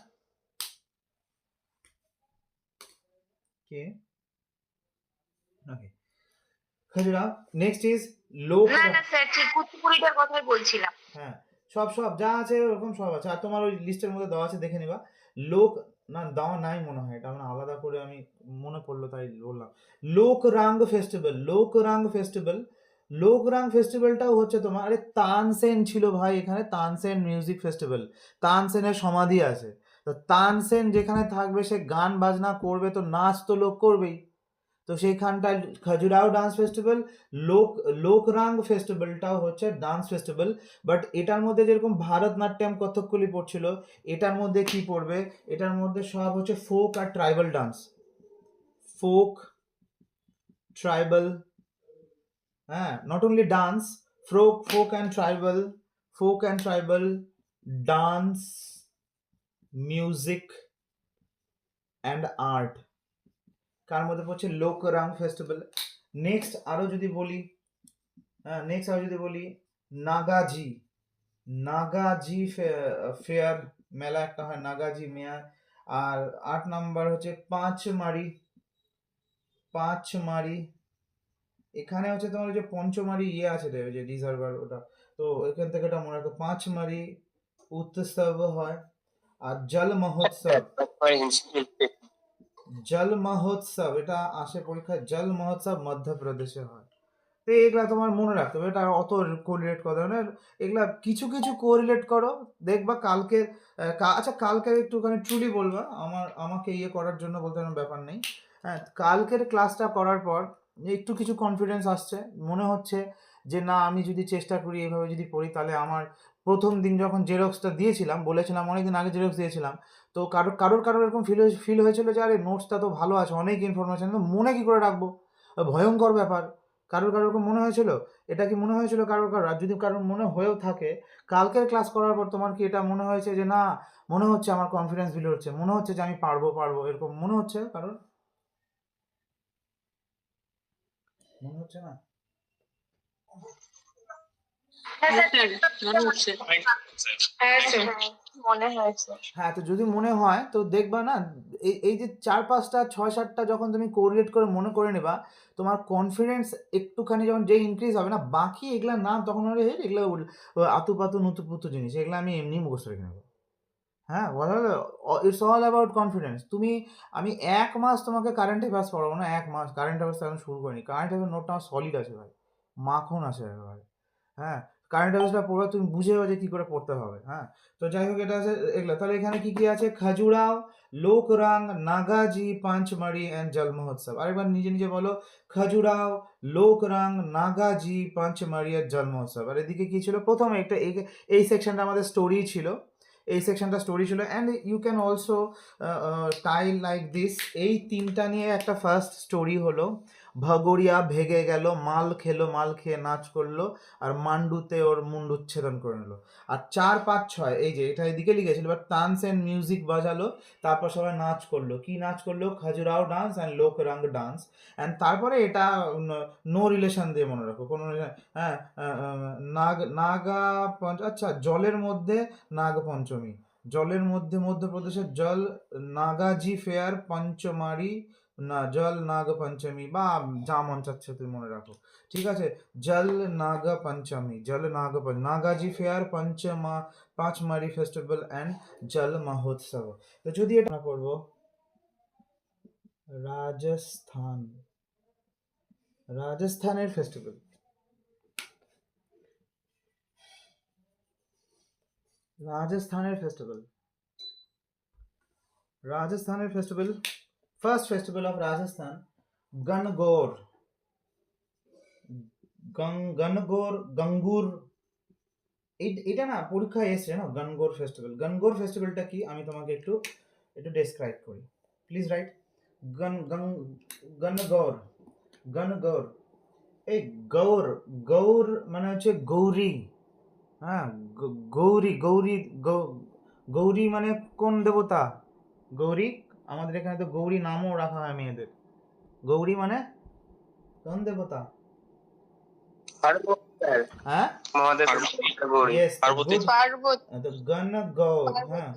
কি, ওকে, খাজুরাও। নেক্সট ইজ লোক, না স্যার, ঠিক কুচিপুড়িটার কথাই বলছিলাম। হ্যাঁ, সব যা আছে ওরকম সব আছে, আর তোমার ওই লিস্টের মধ্যে দেওয়া আছে, দেখে নিবা। লোক, না দেওয়া নাই মনে হয়, এটা মানে আলাদা করে আমি মনে পড়লো তাই বললাম। লোকরাং ফেস্টিভ্যালটাও হচ্ছে তোমার, আরে তানসেন ছিল ভাই এখানে, তানসেন মিউজিক ফেস্টিভ্যাল, তানসেনের সমাধি আছে, তো তানসেন যেখানে থাকবে সে গান বাজনা করবে, তো নাচ তো লোক করবেই। তো সেইখানটায় খাজুরাও ডান্স ফেস্টিভ্যাল, লোকরাং ফেস্টিভ্যালটাও হচ্ছে ডান্স ফেস্টিভ্যাল, বাট এটার মধ্যে যেরকম ভারতনাট্যম, কথকলি পড়ছিল, এটার মধ্যে কি পড়বে? এটার মধ্যে সব হচ্ছে ফোক আর ট্রাইবাল ডান্স, ফোক ট্রাইবাল, হ্যাঁ, not only dance, folk and tribal dance, music and art, কার মধ্যে পড়ছে? লোকরাং ফেস্টিভ্যাল। নেক্সট আরো যদি বলি, নাগাজি ফেয়ার মেলা একটা হয়, নাগাজি মেয়ার। আর 8 নাম্বার হচ্ছে পাঁচমারি, এখানে হচ্ছে তোমার ওই যে পঞ্চমারি ইয়ে আছে রে, ওই যে রিজার্ভার, ওটা, তো এখান থেকে এটা মনে রাখো, পাঁচমারি উৎসব হয়। আর জল মহোৎসব এটা আসে পরীক্ষায়, জল মহোৎসব মধ্যপ্রদেশে হয়। তো এগুলা তোমার মনে রাখতে হবে, এটা অত কোরিলেট করতে হবে না, এগুলা কিছু কিছু কোরিলেট করো, দেখবা কালকে, আচ্ছা কালকে একটুখানি ট্রুলি বলবা, আমাকে ইয়ে করার জন্য বলতে কোনো ব্যাপার নেই, হ্যাঁ, কালকের ক্লাসটা করার পর একটু কিছু কনফিডেন্স আসছে, মনে হচ্ছে যে না, আমি যদি চেষ্টা করি এইভাবে যদি পড়ি, তাহলে আমার প্রথম দিন যখন জেরক্সটা দিয়েছিলাম, বলেছিলাম অনেকদিন আগে জেরক্স দিয়েছিলাম, তো কারোর এরকম ফিল হয়েছিল যে আরে নোটসটা তো ভালো আছে, অনেক ইনফরমেশন, মনে কি করে রাখবো, ভয়ঙ্কর ব্যাপার। কারোর এরকম মনে হয়েছিল? এটা কি মনে হয়েছিল কারোর? আর যদি কারোর মনে হয়েও থাকে, কালকের ক্লাস করার পর তোমার কি এটা মনে হয়েছে যে না, মনে হচ্ছে আমার কনফিডেন্স বিল্ড হচ্ছে, মনে হচ্ছে যে আমি পারবো, এরকম মনে হচ্ছে কারোর? মনে হচ্ছে না? হ্যাঁ স্যার, মনে হচ্ছে। হ্যাঁ স্যার। মনে হয়েছে। হ্যাঁ, তো যদি মনে হয় তো দেখবা না, এই যে ৪-৫টা ৬-৭টা যখন তুমি কোরিলেট করে মনে করে নেবা, তোমার কনফিডেন্স একটুখানি যখন যেই ইনক্রিজ হবে না, বাকি এগুলার নাম তখন হবে হেট এগুলা আতু-পাতু নুতু-পুতু জিনিস। এগুলা আমি এমনি মুখস্থ রেখে নেব। হ্যাঁ, বলা হলো ইটস অল অ্যাবাউট কনফিডেন্স। আমি ১ মাস তোমাকে কারেন্ট অ্যাফেয়ার্স পড়াবো না, ১ মাস। কারেন্ট অ্যাফেয়ার্স এখন শুরু করিনি। কারেন্ট অ্যাফেয়ার্স নোটটা আমার সলিড আছে ভাই। মাখন আছে একেবারে। হ্যাঁ, কারেন্ট অ্যাফেয়ার্সটা পড়লে তুমি বুঝে যাবে যে কি করে পড়তে হবে। হ্যাঁ, তো যাই হোক এটা আছে এগুলা। তাহলে এখানে কি আছে? খাজুরাও, লোকরাং, নাগাজি, পাঁচমারি অ্যান্ড জল মহোৎসব। আরেকবার নিজে নিজে বলো। খাজুরাও, লোকরাং, নাগাজি, পাঁচমারি আর জল মহোৎসব। আর এদিকে কি ছিল? প্রথমে একটা এই সেকশনটা আমাদের স্টোরি ছিল। এই সেকশনটা স্টোরি ছিল and you can also try like this. এই তিনটা নিয়ে একটা ফার্স্ট স্টোরি হলো। ভগোরিয়া ভেগে গেল, মাল খেলো, মাল খেয়ে নাচ করলো, আর মান্ডুতে ওর মুন্ডু উচ্ছেদন করে নিল। আর ৪-৫-৬ এই যে এটা এদিকে লিখেছিল, এবার তানস অ্যান্ড মিউজিক বাজালো, তারপর সবাই নাচ করলো। কি নাচ করলো? খাজুরাও ডান্স অ্যান্ড লোক রং ডান্স। অ্যান্ড তারপরে এটা নো রিলেশন দিয়ে মনে রাখো, কোনো হ্যাঁ, নাগা আচ্ছা, জলের মধ্যে নাগপঞ্চমী। জলের মধ্যে মধ্যপ্রদেশের জল নাগাজি ফেয়ার পঞ্চমারি, না জল নাগ পঞ্চমী, বা যা মন চাচ্ছে তুমি মনে রাখো। ঠিক আছে, জল নাগ পঞ্চমী, জল নাগাজি fair Pachmarhi festival and Jal মহোৎসব। তো যদি এটা না করবো, রাজস্থান, রাজস্থানের ফেস্টিভ্যাল, রাজস্থানের ফেস্টিভ্যাল, রাজস্থানের festival, first festival of Rajasthan, Gangaur, Gangaur, Gangaur. এটা না পরীক্ষায় এসছে না, গনগোর ফেস্টিভ্যাল। গনগোর ফেস্টিভ্যালটা কি আমি তোমাকে একটু একটু ডেসক্রাইব করি। Please write. গন গন গনগোর, গনগোর। এই গৌর, গৌর মানে হচ্ছে গৌরী। হ্যাঁ, গৌরী, গৌরী, গৌরী মানে কোন দেবতা? গৌরী। আমাদের এখানে তো গৌরী নামও রাখা হয় মেয়েদের। গৌরী মানে কোন দেবতা? হ্যাঁ, Yes, তো গণ গৌর। হ্যাঁ,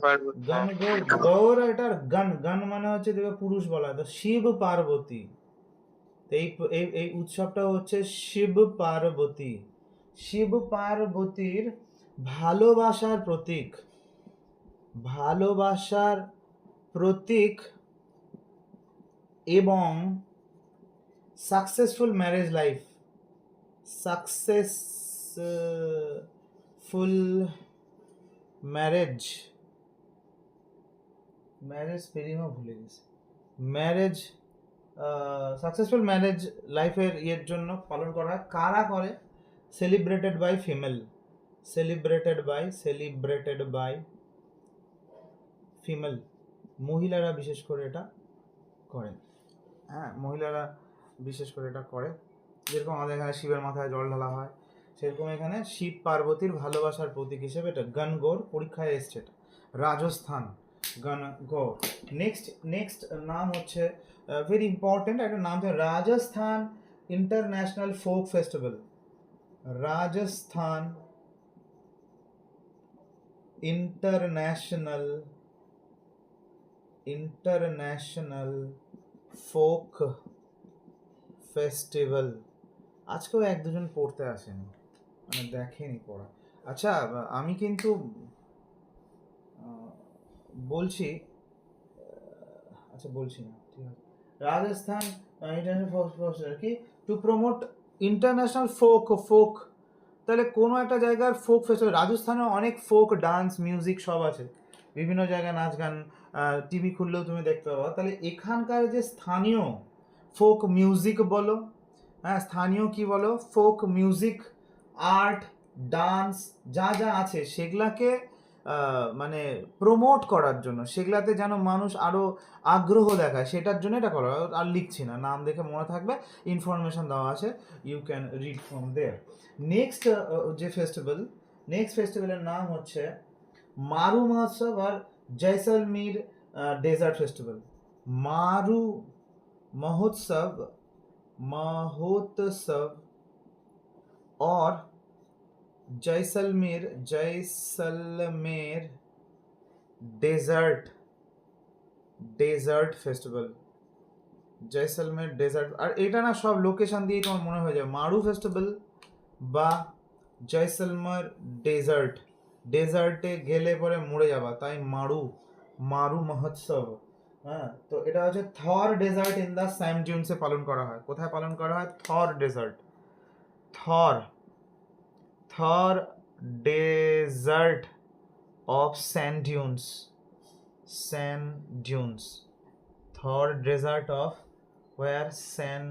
গণ গৌর, গৌর এটার গণ, গণ মানে হচ্ছে দেখবে পুরুষ বলা হয়। তো শিব পার্বতী। তো এই উৎসবটা হচ্ছে শিব পার্বতী, শিব পার্বতীর ভালোবাসার প্রতীক, ভালোবাসার প্রতীক এবং successful marriage life, successful marriage, marriage স্পেলিংও ভুলে গেছি, ম্যারেজ, সাকসেসফুল ম্যারেজ লাইফের ইয়ের জন্য পালন করা হয়। কারা করে? Celebrated by female, celebrated by female, মহিলারা বিশেষ করে এটা করে। হ্যাঁ, মহিলারা বিশেষ করে এটা করে। যেরকম আমাদের এখানে শিবের মাথায় জল ঢালা হয়, সেরকম এখানে শিব পার্বতীর ভালোবাসার প্রতীক হিসেবে এটা গনগৌর পরীক্ষায় এসছে। এটা রাজস্থান, গনগৌর। নেক্সট নাম হচ্ছে ভেরি ইম্পর্টেন্ট একটা নাম হচ্ছে Rajasthan international folk festival, Rajasthan international folk festival. আজকেও এক দুজন পড়তে আসেনি, মানে দেখেনি পড়া। আচ্ছা, আমি কিন্তু বলছি, আচ্ছা বলছি না, ঠিক আছে। রাজস্থান ইন্টারন্যাশনাল কি টু প্রমোট ইন্টারন্যাশনাল ফোক। তাহলে কোনো একটা জায়গার ফোক ফেস্টিভ্যাল, রাজস্থানে অনেক ফোক ডান্স মিউজিক সব আছে, বিভিন্ন জায়গায় নাচ গান, টিভি খুললেও তুমি দেখতে পাবো। তাহলে এখানকার যে স্থানীয় ফোক মিউজিক বলো, হ্যাঁ স্থানীয় কি বলো, ফোক মিউজিক, আর্ট, ডান্স যা যা আছে সেগুলাকে মানে প্রমোট করার জন্য, সেগুলাতে যেন মানুষ আরও আগ্রহ দেখায়, সেটার জন্য এটা করা। আর লিখছি না, নাম দেখে মনে থাকবে, ইনফরমেশন দেওয়া আছে, you can read from there. Next যে ফেস্টিভ্যাল, নেক্সট ফেস্টিভ্যালের নাম হচ্ছে মারু মহোৎসব আর জয়সলমীর ডেজার্ট ফেস্টিভ্যাল। মারু মহোৎসব, महोत्सव और Jaisalmer desert desert festival, Jaisalmer desert. আর এটা না সব লোকেশন দিয়েই তোমার মনে হয়ে যায়, মারু ফেস্টিভ্যাল বা জয়সলমের ডেজার্ট। ডেজার্টে গেলে পরে মরে যাবা, তাই মারু, মারু মহোৎসব। হ্যাঁ, তো এটা হচ্ছে Thar desert in the sand ডিউনসে পালন করা হয়। কোথায় পালন করা হয়? Thar desert, Thar, Thar desert of sand dunes, sand dunes, Thar desert of or sand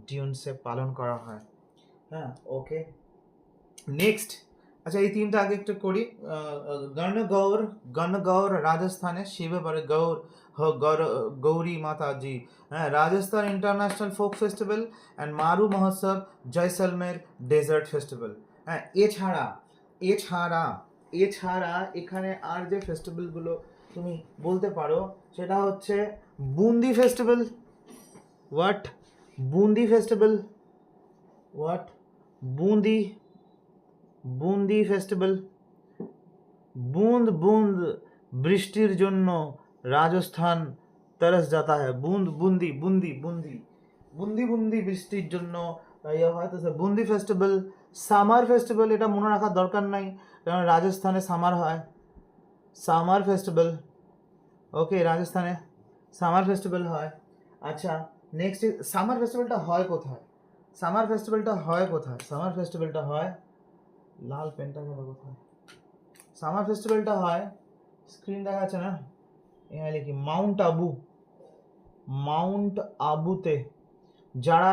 ডিউনসে পালন করা হয়। হ্যাঁ, ওকে। নেক্সট, আচ্ছা এই তিনটা আগে একটু করি। গণগৌর, গণগৌর রাজস্থানে শিবে পরে গৌর গৌরী মাতা জি। হ্যাঁ, Rajasthan international folk festival and Maru Mahotsav, Jaisalmer desert festival. হ্যাঁ, এছাড়া এছাড়া এছাড়া এখানে আর যে ফেস্টিভ্যালগুলো তুমি বলতে পারো সেটা হচ্ছে Bundi festival. What? Bundi festival, what? Bundi, Bundi festival. বুঁদ বুঁদ বৃষ্টির জন্য রাজস্থান তরস যাতা হ্যাঁ, বুঁদ বুন্দি বুন্দি বুন্দি বুন্দি বুন্দি বৃষ্টির জন্য ইয়ে হয়, তো বুন্দি ফেস্টিভ্যাল। সামার ফেস্টিভ্যাল, এটা মনে রাখার দরকার নাই কারণ রাজস্থানে সামার হয়। সামার ফেস্টিভ্যাল, ওকে, রাজস্থানে সামার ফেস্টিভ্যাল হয়। আচ্ছা নেক্সট, সামার ফেস্টিভ্যালটা হয় কোথায়? সামার ফেস্টিভ্যালটা হয় কোথায়? সামার ফেস্টিভ্যালটা হয়, লাল পেনটা গেল কোথায়? সামার ফেস্টিভ্যালটা হয়, স্ক্রিন দেখা যাচ্ছে না, এখানে লিখি মাউন্ট আবু, মাউন্ট আবুতে। যারা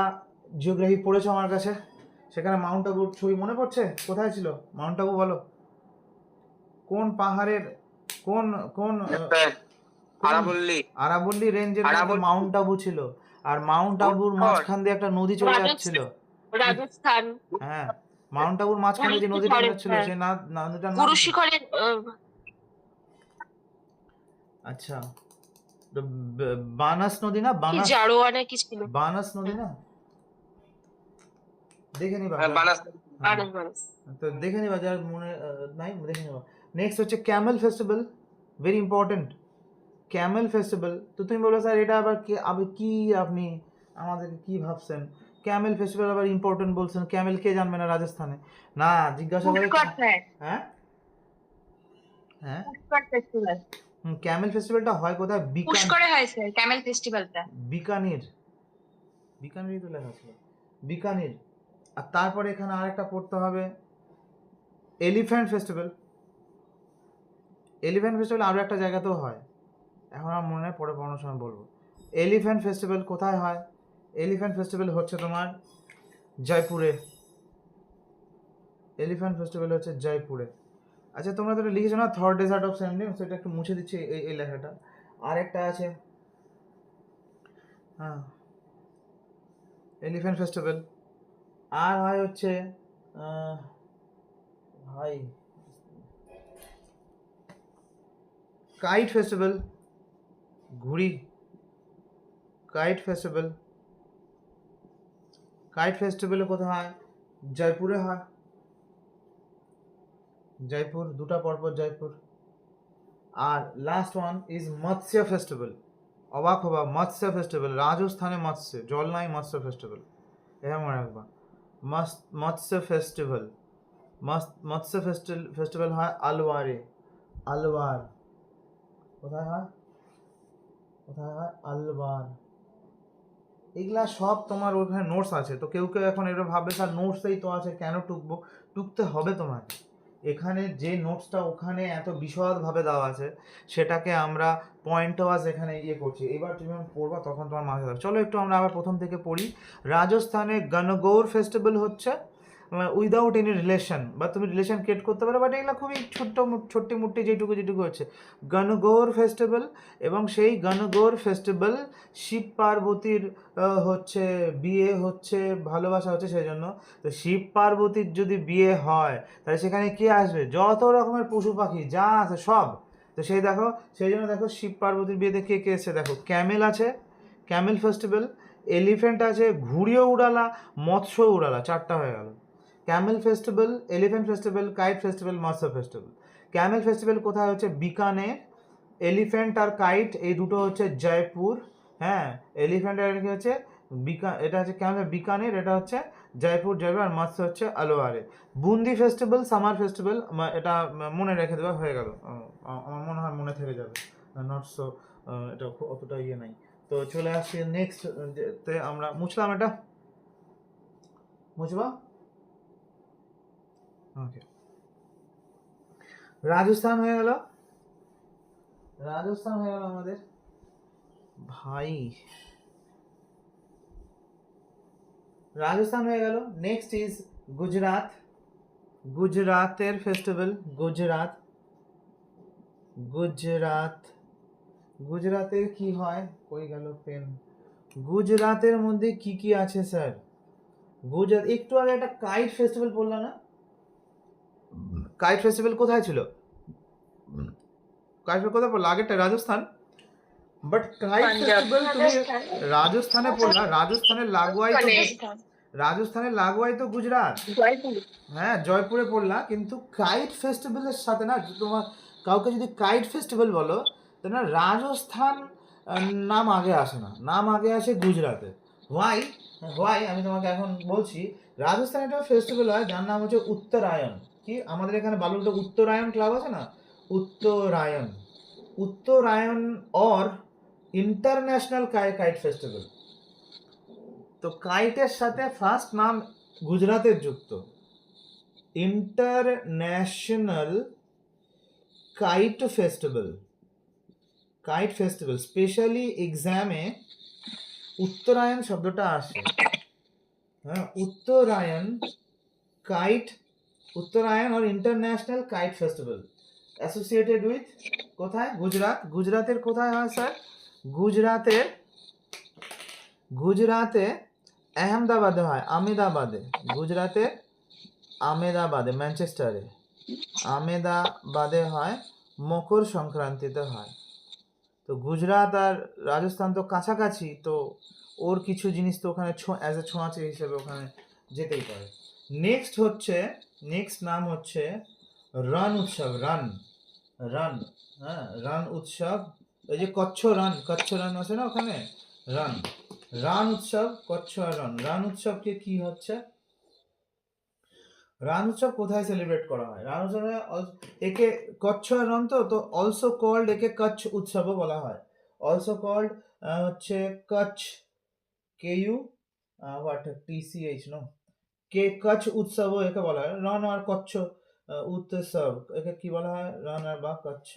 জিওগ্রাফি পড়েছো আমার কাছে, সেখানে মাউন্ট আবুর ছবি মনে পড়ছে? কোথায় ছিল মাউন্ট আবু? বলো কোন পাহাড়ের, কোন কোন আরাবল্লী, আরাবল্লী রেঞ্জের মধ্যে মাউন্ট আবু ছিল। আর মাউন্ট আবুর মাঝখান দিয়ে একটা নদী চলে যাচ্ছিল। রাজস্থান, হ্যাঁ, মাউন্ট আবুর মাঝখানে যে নদীটা যাচ্ছিল সেই নদীটার নাম গুরু কি? শিখরে আচ্ছা, তো বানাস নদী না? কি বানাস, জারোয়ানে কি ছিল? বানাস নদী না? দেখে নিবা, বানাস, হ্যাঁ, বানাস বানাস। তো দেখে নিবা, যার মনে নাই দেখে নিবা। নেক্সট হচ্ছে Camel festival, very important. Camel festival, তো তুমি বলো স্যার এটা আবার কি, আবার কি আপনি আমাদেরকে কি ভাবছেন? ক্যামেল ফেস্টিভ্যাল আবার ইম্পর্টেন্ট বলছেন, ক্যামেল কে জানবে না রাজস্থানে? না, জিজ্ঞাসা করে। পুষ্কর হ্যাঁ, হ্যাঁ হ্যাঁ, পুষ্কর ফেস্টিভ্যাল। ক্যামেল ফেস্টিভ্যালটা হয় কোথায়? পুষ্করে হয় স্যার ক্যামেল ফেস্টিভ্যালটা। বিকানির, বিকানিরই তো লেখা ছিল, বিকানির। আর তারপরে এখানে আরেকটা পড়তে হবে, এলিফ্যান্ট ফেস্টিভ্যাল। এলিফ্যান্ট ফেস্টিভ্যাল আরও একটা জায়গাতেও হয়, এখন আমার মনে হয়, পরে পড়ানোর সময় বলবো। এলিফ্যান্ট ফেস্টিভ্যাল কোথায় হয়? এলিফ্যান্ট ফেস্টিভ্যাল হচ্ছে তোমার জয়পুরে। এলিফ্যান্ট ফেস্টিভ্যাল হচ্ছে জয়পুরে। আচ্ছা তোমরা তো লিখেছো না থর ডেজার্ট অফ স্যান্ড ডিউনস, সেটা একটু মুছে দিচ্ছি এই লেখাটা। আরেকটা আছে, হ্যাঁ, এলিফ্যান্ট ফেস্টিভ্যাল। আর হয় হচ্ছে ভাই কাইট ফেস্টিভ্যাল, ঘুড়ি, কাইট ফেস্টিভ্যাল। কাইট ফেস্টিভ্যাল কোথায় হয়? জয়পুরে হয়, জয়পুর, দুটা পরপর জয়পুর। আর লাস্ট ওয়ান ইজ মৎস্য ফেস্টিভ্যাল। অবাক হবা, মৎস্য ফেস্টিভ্যাল রাজস্থানে, মৎস্য, জল নাই, মৎস্য ফেস্টিভ্যাল, এটা মনে রাখবা। মৎস্য ফেস্টিভ্যাল, মৎস্য ফেস্টিভ্যাল হয় আলওয়ারে, আলওয়ার। কোথায় হয়? কোথায় হয়? আলওয়ার। এগুলা সব তোমার ওখানে নোটস আছে, তো কেউ কেউ এখন এটা ভাববে স্যার নোটসেই তো আছে, কেন টুকবো? টুকতে হবে তোমাকে। এখানে যে নোটসটা ওখানে এত বিশদভাবে দেওয়া আছে, সেটাকে আমরা পয়েন্ট ওয়াইজ এখানে ইয়ে করছি। এবার তুমি যখন পড়বা তখন তোমার মাথায় থাকবে। চলো একটু আমরা আবার প্রথম থেকে পড়ি। রাজস্থানে গণগৌর ফেস্টিভ্যাল হচ্ছে উইদাউট এনি রিলেশন, বা তুমি রিলেশন ক্রিয়েট করতে পারো, বাট এগুলো খুবই ছোট্টি মুট্টি যেটুকু হচ্ছে গণগৌর ফেস্টিভ্যাল। এবং সেই গণগৌর ফেস্টিভ্যাল শিব পার্বতীর হচ্ছে বিয়ে হচ্ছে, ভালোবাসা হচ্ছে সেই জন্য। তো শিব পার্বতীর যদি বিয়ে হয় তাহলে সেখানে কে আসবে? যত রকমের পশু পাখি যা আছে সব। তো সেই দেখো, সেই জন্য দেখো শিব পার্বতীর বিয়েতে কে কে এসছে দেখো, ক্যামেল আছে, ক্যামেল ফেস্টিভ্যাল, এলিফ্যান্ট আছে, ঘুড়িও উড়ালা, মৎস্য উড়ালা, চারটা হয়ে গেল। Camel festival, elephant festival, kite festival, মৎস্য ফেস্টিভ্যাল। ক্যামেল ফেস্টিভ্যাল কোথায় হচ্ছে? বিকানের। এলিফ্যান্ট আর কাইট এই দুটো হচ্ছে জয়পুর। হ্যাঁ, এলিফ্যান্ট আর কি হচ্ছে এটা হচ্ছে ক্যামেল বিকানের, এটা হচ্ছে জয়পুর। আর মৎস্য হচ্ছে আলোয়ারে। বুন্দি ফেস্টিভ্যাল সামার ফেস্টিভ্যাল, এটা মনে রেখে দেওয়া হয়ে গেল, আমার মনে হয় মনে থেকে যাবে, নট সো এটা অতটা ইয়ে নাই। তো চলে আসছি নেক্সট তে, আমরা মুছলাম এটা, মুছবা? ওকে, রাজস্থান হয়ে গেল, রাজস্থান হয়ে গেল আমাদের ভাই, রাজস্থান হয়ে গেল। Next is Gujarat. গুজরাতের ফেস্টিভ্যাল, গুজরাট। গুজরাট, গুজরাতের কি হয়? কই গেল পেন? গুজরাতের মধ্যে কি কি আছে স্যার? গুজরাট একটু আগে একটা কাইট ফেস্টিভ্যাল বললাম না? কাইট ফেস্টিভ্যাল কোথায় ছিল? কাইট ফেস্টিভ্যাল কোথায় পড়লো? আগেরটা রাজস্থান। বাট কাইট ফেস্টিভ্যাল তুমি রাজস্থানে পড়লা, রাজস্থানের লাগোয়াই তো, রাজস্থানের লাগোয়াই তো গুজরাট। হ্যাঁ, জয়পুরে পড়লা, কিন্তু কাইট ফেস্টিভ্যালের সাথে না, তোমার কাউকে যদি কাইট ফেস্টিভ্যাল বলো তো না, রাজস্থান নাম আগে আসে না, নাম আগে আসে গুজরাতে। হোয়াই? হোয়াই আমি তোমাকে এখন বলছি। রাজস্থানে একটা ফেস্টিভ্যাল হয় যার নাম হচ্ছে উত্তরায়ণ। কি আমাদের এখানে বালুরঘাটে উত্তরায়ণ ক্লাব আছে না? Uttarayan, Uttarayan or international kite festival. তো কাইটের সাথে ফার্স্ট নাম গুজরাতের যুক্ত, international kite festival. Kite festival specially এক্সামে উত্তরায়ণ শব্দটা আসে। হ্যাঁ, উত্তরায়ণ কাইট, উত্তরায়ণ আর international kite festival associated with কোথায়? গুজরাট। গুজরাতের কোথায় হয় স্যার? গুজরাতের, গুজরাতে আহমেদাবাদে হয়, আমেদাবাদে। গুজরাতে আমেদাবাদে, ম্যানচেস্টারে আমেদাবাদে হয়, মকর সংক্রান্তিতে হয়। তো গুজরাট আর রাজস্থান তো কাছাকাছি, তো ওর কিছু জিনিস তো ওখানে অ্যাজ এ ছোঁয়াচে হিসেবে ওখানে যেতেই পারে। নেক্সট হচ্ছে, নেক্সট নাম হচ্ছে রন উৎসব। রান, রান, হ্যাঁ রান উৎসব। ওই যে কচ্ছ রান, কচ্ছ রান আছে না ওখানে, রান, রান উৎসব, কচ্ছ আর রান। রান উৎসবকে কি হচ্ছে? রান উৎসব কোথায় সেলিব্রেট করা হয়? রান উৎসবে একে কচ্ছ আর রন তো অলসো কল্ড, একে কচ্ছ উৎসবও বলা হয়। অলসো কল্ড হচ্ছে Kutch, K U what TCH no, কে কচ্ছ উৎসবও একে বলা হয়। রন আর কচ্ছ উৎসব একে কি বলা হয়? রন আর বা কচ্ছ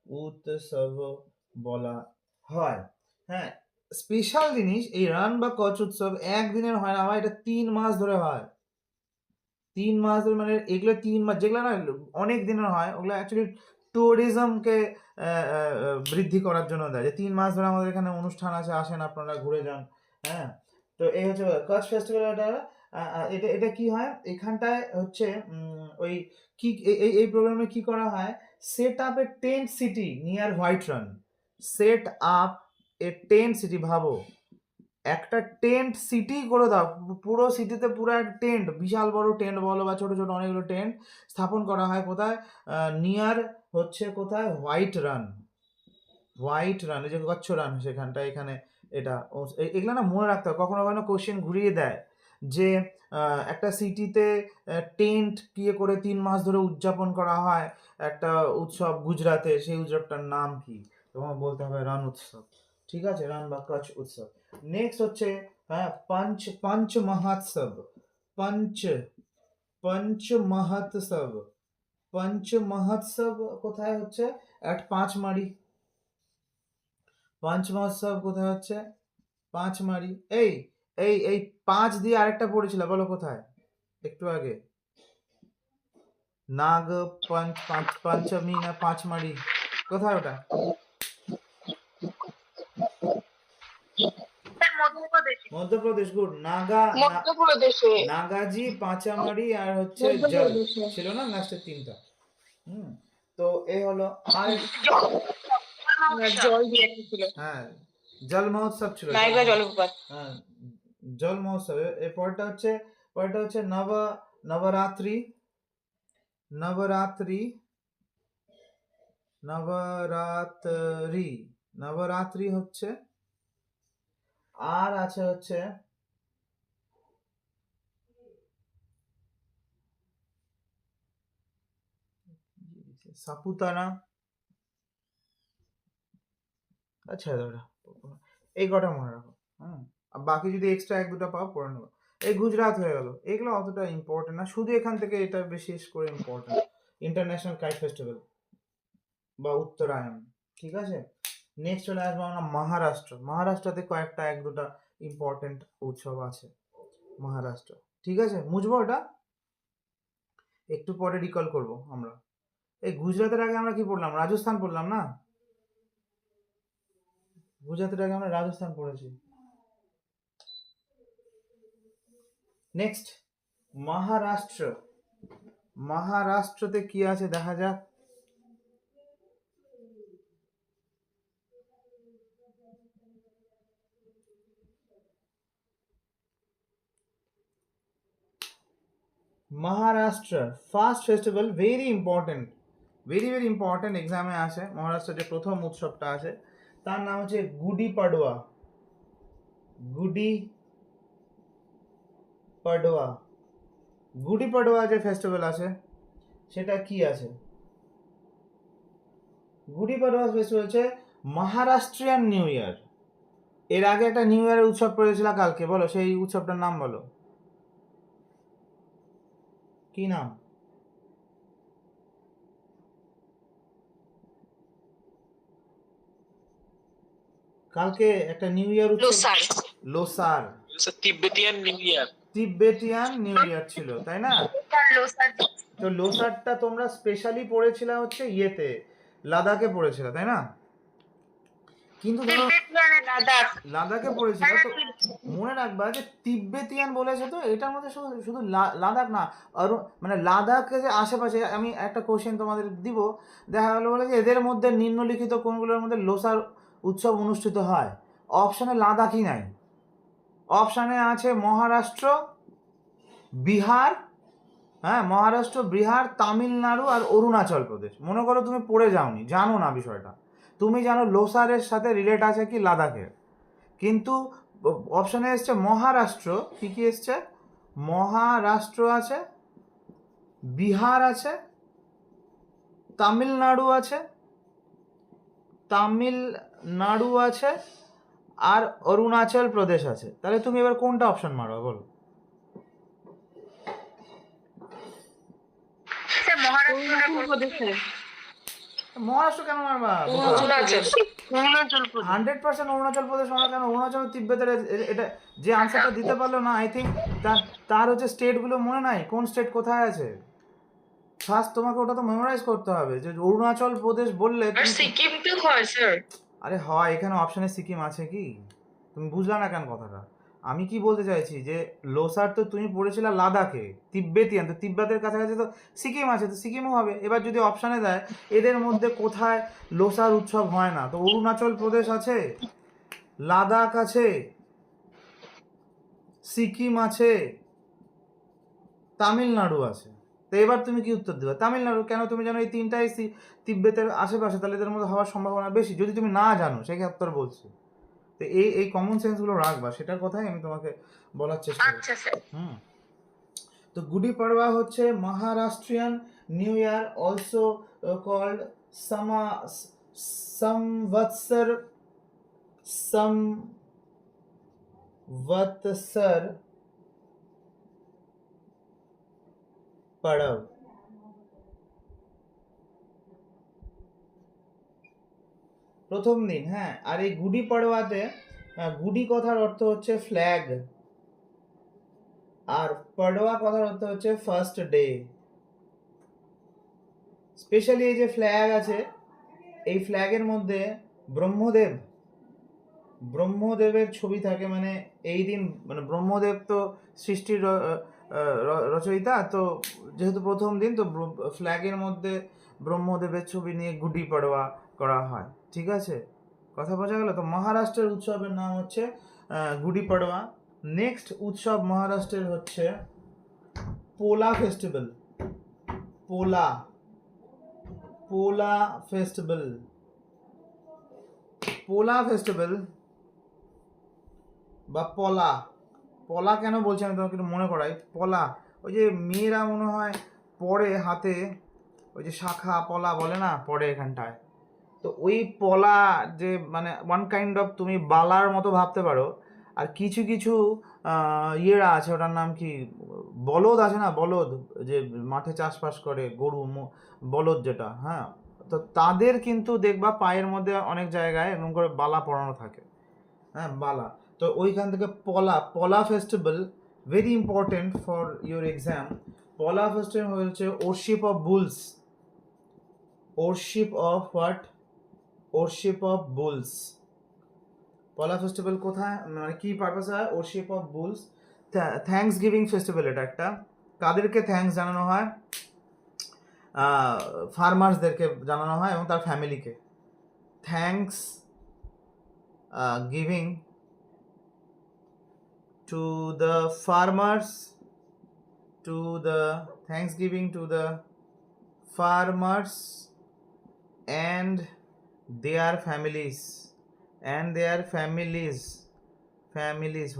উৎসব বলা হয়। হ্যাঁ, স্পেশাল জিনিস এই রান বা কচ্ছ উৎসব একদিনের হয় না ভাই, এটা 3 মাস ধরে হয়। 3 মাস ধরে, মানে এগুলো 3 মাস, যেগুলো না অনেক দিনের হয়, ওগুলো অ্যাকচুয়ালি ট্যুরিজমকে বৃদ্ধি করার জন্য দেয়, যে 3 মাস ধরে আমাদের এখানে অনুষ্ঠান আছে, আসেন আপনারা ঘুরে যান। হ্যাঁ, তো এই হচ্ছে কচ্ছ ফেস্টিভ্যাল। এটা এটা কি হয় এখানটায় হচ্ছে ওই কি এই প্রোগ্রামে কি করা হয়? Set up a tent city near white Rann. Set up a tent city, ভাবো একটা টেন্ট সিটি করে দাও, পুরো সিটিতে পুরো একটা টেন্ট, বিশাল বড় টেন্ট বলো বা ছোট ছোট অনেকগুলো টেন্ট স্থাপন করা হয় কোথায়? নিয়ার হচ্ছে কোথায়? White run. হোয়াইট রান, এই যে কচ্ছ রান সেখানটা, এখানে এটা এগুলো না মনে রাখতে হবে, কখনো কখনো কোশ্চেন ঘুরিয়ে দেয় যে একটা সিটিতে টেন্ট কিয়ে করে 3 মাস ধরে উদযাপন করা হয় একটা উৎসব গুজরাতে, সেই উৎসবটার নাম কি? তোমার বলতে হবে রান উৎসব। ঠিক আছে, রান বা কচ্ছ উৎসব। নেক্সট হচ্ছে হ্যাঁ পঞ্চ মহোৎসব। পঞ্চ, পঞ্চ মহোৎসব, পঞ্চ মহোৎসব কোথায় হচ্ছে? অ্যাট পাঁচমারি। পাঁচ মহোৎসব কোথায় হচ্ছে? পাঁচমারি। এই এই এই 5 দিয়ে আরেকটা পড়েছিল, বলো কোথায়? একটু আগে নাগ পঞ্চমী না পাঁচমারি, কোথায় ওটা? মধ্যপ্রদেশ। গুড। মধ্যপ্রদেশে। নাগাজি, পাঁচামারি আর হচ্ছে জল ছিল না লাস্টের 3টা। তো এই হলো। আর জল দিয়ে ছিল। হ্যাঁ, জল মহোৎসব ছিল, নাইগা জলপ্রপাত। হ্যাঁ জল মহোৎসব। এর পরটা হচ্ছে, পরটা হচ্ছে নবরাত্রি। নবরাত্রি নবরাত্রি, নবরাত্রি হচ্ছে, আর আছে হচ্ছে সাপুতারা। আচ্ছা দাদা, এই কটা মনে রাখো। হ্যাঁ, আর বাকি যদি এক্সট্রা এক দুটো পাও পড়ে নেবো। এই গুজরাট হয়ে গেল, এগুলো অতটা ইম্পর্টেন্ট না, শুধু এখান থেকে এটা বিশেষ করে ইম্পর্টেন্ট, ইন্টারন্যাশনাল কাইট ফেস্টিভ্যাল বা উত্তরায়ণ। ঠিক আছে, নেক্সট চলে আসবো আমরা মহারাষ্ট্র। মহারাষ্ট্রতে কয়েকটা এক দুটা ইম্পর্টেন্ট উৎসব আছে মহারাষ্ট্র। ঠিক আছে, বুঝবো ওটা একটু পরে রিকল করব আমরা। এই গুজরাটের আগে আমরা কি পড়লাম? রাজস্থান পড়লাম না? গুজরাটের আগে আমরা রাজস্থান পড়েছি। নেক্সট মহারাষ্ট্র। মহারাষ্ট্রতে কি আছে দেখা যাক। Maharashtra first festival, very important, very very important, এক্সামে আসে। মহারাষ্ট্রের যে প্রথম উৎসবটা আছে তার নাম হচ্ছে গুডি পাডওয়া। গুডি পাডওয়া, গুডি পাডওয়া যে ফেস্টিভ্যাল আছে সেটা কি আছে? গুডি পাডওয়া ফেস্টিভ্যাল হচ্ছে মহারাষ্ট্রিয়ান নিউ ইয়ার। এর আগে একটা নিউ ইয়ারের উৎসব করেছিল কালকে, বলো সেই উৎসবটার নাম বলো, কি নাম? কালকে একটা নিউ ইয়ার উৎসব, Losar. Losar, Tibetan new year. Tibetan new year ছিল, তাই না? লোসার তো লোসারটা তোমরা স্পেশালি পড়েছিলে হচ্ছে ইয়েতে, লাদাখে পড়েছিলে, তাই না? কিন্তু ধরো লাদাখ। লাদাখে পড়েছিল, তো মনে রাখবা যে তিব্বেতিয়ান বলেছে, তো এটার মধ্যে শুধু শুধু লাদাখ না, আর মানে লাদাখে যে আশেপাশে, আমি একটা কোশ্চেন তোমাদের দিব, দেখা গেলো বলে যে এদের মধ্যে নিম্নলিখিত কোনগুলোর মধ্যে লোসার উৎসব অনুষ্ঠিত হয়? অপশানে লাদাখই নাই, অপশানে আছে মহারাষ্ট্র, বিহার, হ্যাঁ মহারাষ্ট্র, বিহার, তামিলনাড়ু আর অরুণাচল প্রদেশ। মনে করো তুমি পড়ে যাওনি, জানো না বিষয়টা, তুমি জানো লোসারের সাথে রিলেট আছে কি লাদাখের, কিন্তু অপশানে এসছে মহারাষ্ট্র, কি কি এসছে? মহারাষ্ট্র আছে, বিহার আছে, তামিলনাড়ু আছে, তামিলনাড়ু আছে, আর অরুণাচল প্রদেশ আছে। তাহলে তুমি এবার কোনটা অপশন মারো বলো? মহারাষ্ট্র কেন মারবা? 100% অরুণাচল প্রদেশ মারা কেন? অরুণাচল তিব্বতের এটা যে আনসারটা দিতে পারলো না, আই থিঙ্ক তার হচ্ছে স্টেটগুলো মনে নাই, কোন স্টেট কোথায় আছে। ফার্স্ট তোমাকে ওটা তো মেমোরাইজ করতে হবে যে অরুণাচল প্রদেশ বললে সিকিম তো হয় স্যার। আরে হয়, এখানে অপশনে সিকিম আছে কি? তুমি বুঝলা না কেন কথাটা? আমি কি বলতে চাইছি যে লোসার তো তুমি পড়েছিলে লাদাখে, তিব্বেতিয়ান, তো তিব্বতের কাছাকাছি তো সিকিম আছে, তো সিকিমও হবে। এবার যদি অপশানে দেয় এদের মধ্যে কোথায় লোসার উৎসব হয় না, তো অরুণাচল প্রদেশ আছে, লাদাখ আছে, সিকিম আছে, তামিলনাড়ু আছে। তো এবার তুমি কি উত্তর দেবে? তামিলনাড়ু। কেন? তুমি জানো এই তিনটাই তিব্বতের আশেপাশে, তাহলে এদের মধ্যে হওয়ার সম্ভাবনা বেশি। যদি তুমি না জানো সেক্ষেত্রে বলছি, তো এই কমন সেন্সগুলো রাখবা, সেটার কথাই আমি তোমাকে বলার চেষ্টা করি। আচ্ছা স্যার। তো গুডি পাড়ওয়া হচ্ছে Maharashtrian new year, also called Samvatsar, Samvatsar পড়ব। প্রথম দিন, হ্যাঁ। আর এই গুডি পাড়ওয়াতে গুডি কথার অর্থ হচ্ছে ফ্ল্যাগ, আর পাড়ওয়া কথার অর্থ হচ্ছে ফার্স্ট ডে। স্পেশালি এই যে ফ্ল্যাগ আছে, এই ফ্ল্যাগের মধ্যে ব্রহ্মদেবের ছবি থাকে। মানে এই দিন, মানে ব্রহ্মদেব তো সৃষ্টির রচয়িতা, তো যেহেতু প্রথম দিন, তো ফ্ল্যাগের মধ্যে ব্রহ্মদেবের ছবি নিয়ে গুডি পাড়ওয়া করা হয়। ঠিক আছে, কথা বোঝা গেল? তো মহারাষ্ট্রের উৎসবের নাম হচ্ছে গুডি পাড়ওয়া। নেক্সট উৎসব মহারাষ্ট্রের হচ্ছে পোলা ফেস্টিভ্যাল। পোলা, পোলা ফেস্টিভ্যাল। পোলা ফেস্টিভ্যাল বা পলা, পলা কেন বলছি আমি তোমাকে একটু মনে করাই। পলা ওই যে মেয়েরা মনে হয় পরে হাতে ওই যে শাখা পলা বলে না, পরে এখানটায়। তো ওই পলা যে মানে ওয়ান কাইন্ড অফ তুমি বালার মতো ভাবতে পারো। আর কিছু কিছু ইয়েরা আছে, ওটার নাম কি, বলদ আছে না, বলদ যে মাঠে চাষবাস করে, গরু বলদ যেটা, হ্যাঁ, তো তাদের কিন্তু দেখবা পায়ের মধ্যে অনেক জায়গায় এরকম করে বালা পরানো থাকে, হ্যাঁ, বালা। তো ওইখান থেকে পলা, পলা festival very important for your exam. পলা ফেস্টিভ্যাল হচ্ছে worship of bull's, worship of what, worship of bull's. পলা ফেস্টিভ্যাল কোথায়, মানে কি পারপাস হয়, worship of bull's. Thanks giving festival এটা একটা। কাদেরকে থ্যাঙ্কস জানানো হয়, ফার্মার্সদেরকে জানানো হয় এবং তার ফ্যামিলিকে। Thanks giving to the farmers, to the thanksgiving to the farmers and their families, and their families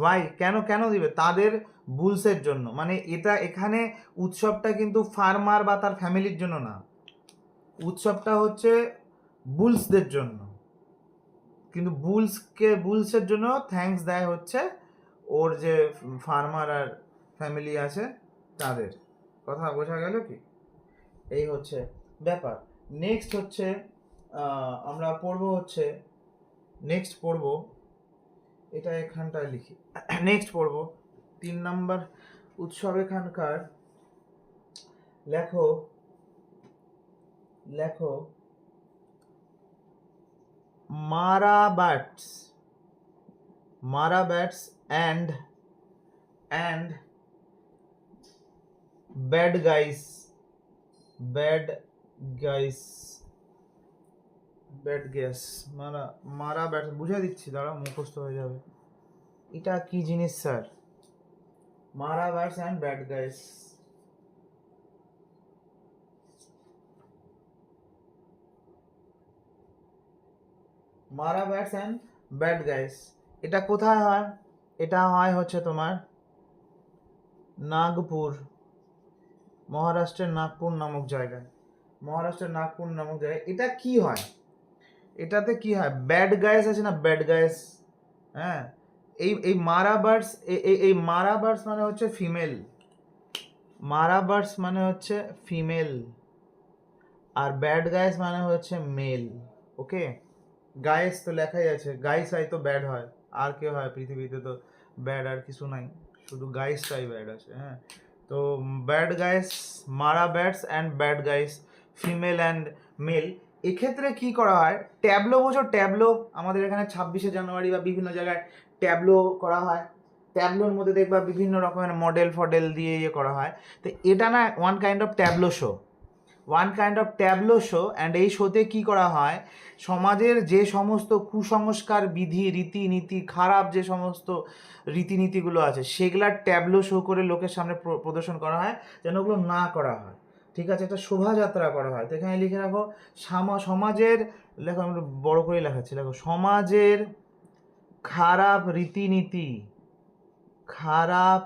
why, কেন কেন দিবে, তাদের বুলসের জন্য। মানে এটা এখানে উৎসবটা কিন্তু ফার্মার বা তার ফ্যামিলির জন্য না, উৎসবটা হচ্ছে বুলসদের জন্য। কিন্তু বুলসের জন্য থ্যাঙ্কস দেয় হচ্ছে ওর যে ফার্মার আর ফ্যামিলি আছে তাদের। কথা বোঝা গেল কি? এই হচ্ছে ব্যাপার। নেক্সট হচ্ছে আমরা পড়বো হচ্ছে, নেক্সট পড়বো, এটা এখানটায় লিখি। নেক্সট পড়বো 3 নম্বর উৎসব এখানকার। লেখো লেখো মারাবাটস, মারাবাটস and bad guys, bad guys, bad guys, মারা ব্যাট বুঝে দিচ্ছি, দাঁড়া মুখস্থ হয়ে যাবে। এটা কি জিনিস স্যার? মারা ব্যাটস অ্যান্ড ব্যাড গাইস, মারা ব্যাটস অ্যান্ড ব্যাড গাইস। এটা কোথায় হয়? এটা হয় হচ্ছে তোমার নাগপুর, মহারাষ্ট্রের নাগপুর নামক জায়গায়, মহারাষ্ট্রের নাগপুর নামক জায়গায়। এটা কি হয়, এটাতে কি হয়, ব্যাড গাইস আছে না, ব্যাড গাইস, হ্যাঁ, এই মারাবার্স, এই মারাবার্স মানে হচ্ছে ফিমেল, মারাবার্স মানে হচ্ছে ফিমেল, আর ব্যাড গাইস মানে হচ্ছে মেল। ওকে, গাইস তো লেখাই আছে, গাইস হয় তো ব্যাড হয়, আর কে হয় পৃথিবীতে, তো ব্যাড আর কিছু নাই, শুধু গাইসটাই ব্যাড আছে, হ্যাঁ। তো ব্যাড গাইস, মারা bats and bad guys, female and male. এক্ষেত্রে কি করা হয়, ট্যাবলো বোঝো, ট্যাবলো আমাদের এখানে 26শে জানুয়ারি বা বিভিন্ন জায়গায় ট্যাবলো করা হয়। ট্যাবলোর মধ্যে দেখবা বিভিন্ন রকমের মডেল ফডেল দিয়ে ইয়ে করা হয়। তো এটা না one kind of tableau show, one kind of tableau show. And এই শোতে কী করা হয়, সমাজের যে সমস্ত কুসংস্কার, বিধি, রীতিনীতি, খারাপ যে সমস্ত রীতিনীতিগুলো আছে সেগুলার ট্যাবলো শো করে লোকের সামনে প্রদর্শন করা হয়, যেন ওগুলো না করা হয়। ঠিক আছে, একটা শোভাযাত্রা করা হয়। তো এখানে লিখে রাখো সমাজের, লেখো, আমি বড় করে লেখাচ্ছি, লেখো সমাজের খারাপ রীতিনীতি, খারাপ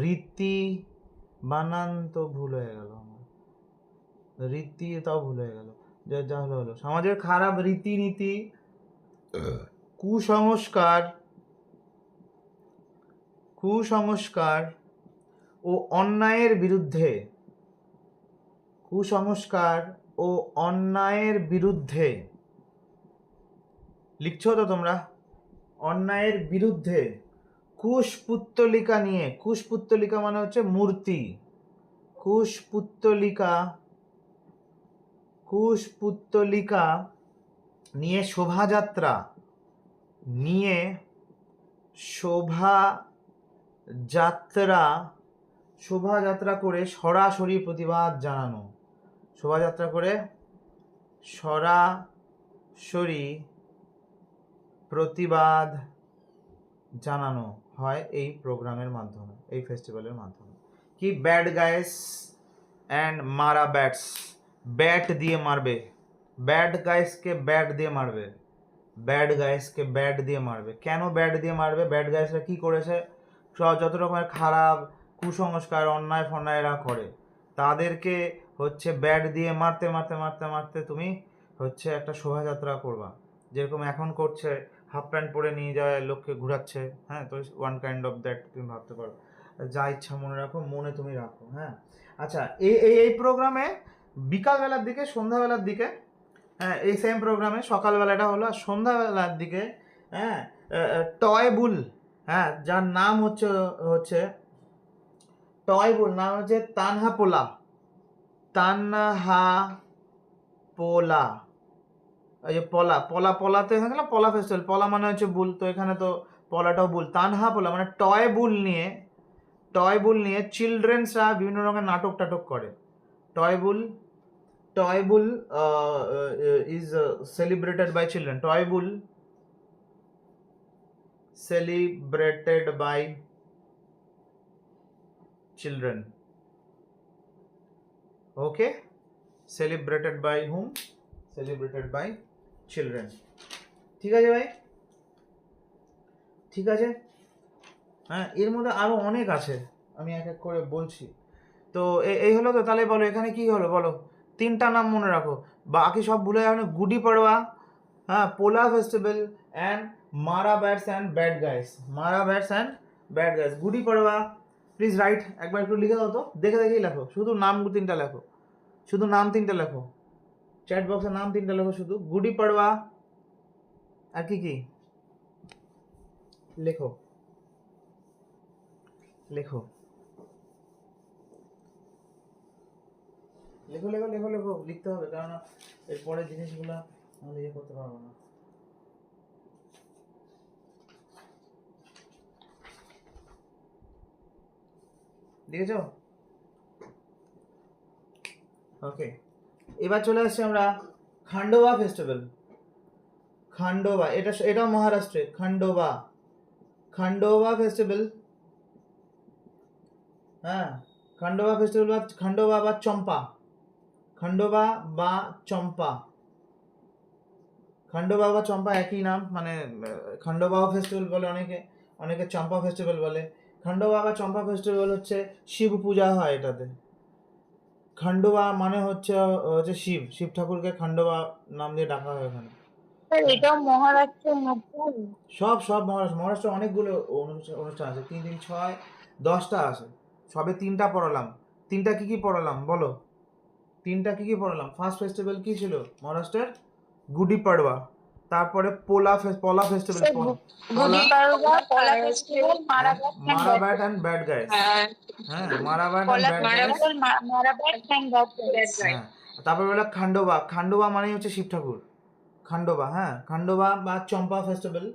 রীতি, বানান তো ভুল হয়ে গেল আমার, রীতি তাও ভুল হয়ে গেল, যা হলো হলো। সমাজের খারাপ রীতিনীতি, কুসংস্কার, কুসংস্কার ও অন্যায়ের বিরুদ্ধে, কুসংস্কার ও অন্যায়ের বিরুদ্ধে, লিখছো তো তোমরা, অন্যায়ের বিরুদ্ধে কুশপুত্তলিকা নিয়ে, কুশপুত্তলিকা মানে হচ্ছে মূর্তি, কুশপুত্তলিকা, কুশপুত্তলিকা নিয়ে শোভাযাত্রা, নিয়ে শোভাযাত্রা, শোভাযাত্রা করে সরাসরি প্রতিবাদ জানানো, শোভাযাত্রা করে সরাসরি প্রতিবাদ জানানো হয় এই প্রোগ্রামের মাধ্যমে, এই ফেস্টিভ্যালের মাধ্যমে। কি, ব্যাড গাইস অ্যান্ড মারা ব্যাটস, ব্যাট দিয়ে মারবে, ব্যাড গাইসকে ব্যাট দিয়ে মারবে, ব্যাড গাইসকে ব্যাট দিয়ে মারবে। কেন ব্যাট দিয়ে মারবে? ব্যাড গাইসরা কি করেছে? যত রকমের খারাপ কুসংস্কার অন্যায় ফন্যায় এরা করে, তাদেরকে হচ্ছে ব্যাট দিয়ে মারতে মারতে মারতে মারতে তুমি হচ্ছে একটা শোভাযাত্রা করবা, যেরকম এখন করছে, হাফ প্যান্ট পরে নিয়ে যায় লোককে ঘুরাচ্ছে। হ্যাঁ, তো ওয়ান কাইন্ড অফ দ্যাট তুমি ভাবতে পারো। যা ইচ্ছা মনে রাখো, মনে তুমি রাখো। হ্যাঁ, আচ্ছা, এই এই এই প্রোগ্রামে বিকালবেলার দিকে, সন্ধ্যাবেলার দিকে, হ্যাঁ, এই সেম প্রোগ্রামে সকালবেলাটা হলো, আর সন্ধ্যাবেলার দিকে, হ্যাঁ, টয় বুল, হ্যাঁ, যার নাম হচ্ছে হচ্ছে টয় বুল, নাম হচ্ছে তানহা পোলা, তানহা পোলা। এই যে পলা পলা পলাতে এখানে না, পলা ফেস্টিভ্যাল, পলা মানে হচ্ছে বুল, তো এখানে তো পলাটাও বুল। তানহা পোলা মানে টয় বুল নিয়ে, টয় বুল নিয়ে চিলড্রেন্সরা বিভিন্ন রকমের নাটক টাটক করে। Toy bull, toy bull is celebrated by children. Toy bull celebrated by children. Okay, celebrated by whom? Celebrated by children. ঠিক আছে ভাই, ঠিক আছে। হ্যাঁ, এর মধ্যে আরো অনেক আছে, আমি এক এক করে বলছি। তো এই হলো। তো তাহলে বলো এখানে কি হলো বলো, তিনটা নাম মনে রাখো, বাকি সব ভুলে যাও না। গুডি পাড়ওয়া, হ্যাঁ, পোলা ফেস্টিভ্যাল অ্যান্ড মারা ব্যাটস অ্যান্ড ব্যাড গাইস, মারা bats and bad guys, Gudi Padwa. Please write, একবার একটু লিখে দাও তো, দেখে দেখেই লেখো, শুধু নাম তিনটা লেখো, শুধু নাম তিনটা লেখো, চ্যাট বক্সে নাম তিনটা লেখো শুধু। গুডি পাড়ওয়া, আর কি কি লেখো, লেখো লেখো লেখো লেখো লেখো, লিখতে হবে, কারণ এরপরে জিনিসগুলো আমরা ইয়ে করতে পারবো না। লিখেছো? ওকে, এবার চলে আসছি আমরা খান্ডোবা ফেস্টিভ্যাল। খান্ডোবা, এটাও মহারাষ্ট্রে। খান্ডোবা, খান্ডোবা ফেস্টিভ্যাল, হ্যাঁ, খান্ডোবা ফেস্টিভ্যাল বা খান্ডোবা বা চম্পা, খান্ডোবা বা চম্পা, খান্ডোবা বা চম্পা একই নাম, মানে খান্ডোবাও ফেস্টিভ্যাল বলে অনেকে, অনেকে চম্পা ফেস্টিভ্যাল বলে। খান্ডোবা বা চম্পা ফেস্টিভ্যাল হচ্ছে শিব পূজা হয় এটাতে। খান্ডোবা মানে হচ্ছে হচ্ছে শিব, শিব ঠাকুরকে খান্ডোবা নাম দিয়ে ডাকা হয় ওখানে। স্যার এটাও মহারাষ্ট্রের মধ্যে? সব সব মহারাষ্ট্রে অনেকগুলো অনুষ্ঠান আছে, 3 3 6 10টা আছে, সবে 3টা পড়ালাম। 3টা কি কি পড়ালাম বলো, 3টা কি কি পড়ালাম? ফার্স্ট ফেস্টিভ্যাল কি ছিল মহারাষ্ট্রের? গুডি পাড়ওয়া। তারপরে পলা festival, sir Gudi Padwa, Pola festival, Marbat and bad guys. হ্যাঁ, Marbat and bad guys. Marbat and guys. হ্যাঁ, তারপরে বলে খান্ডোবা, খান্ডোবা মানে হচ্ছে শিব ঠাকুর, খান্ডোবা। হ্যাঁ, খান্ডোবা বা চম্পা ফেস্টিভ্যাল,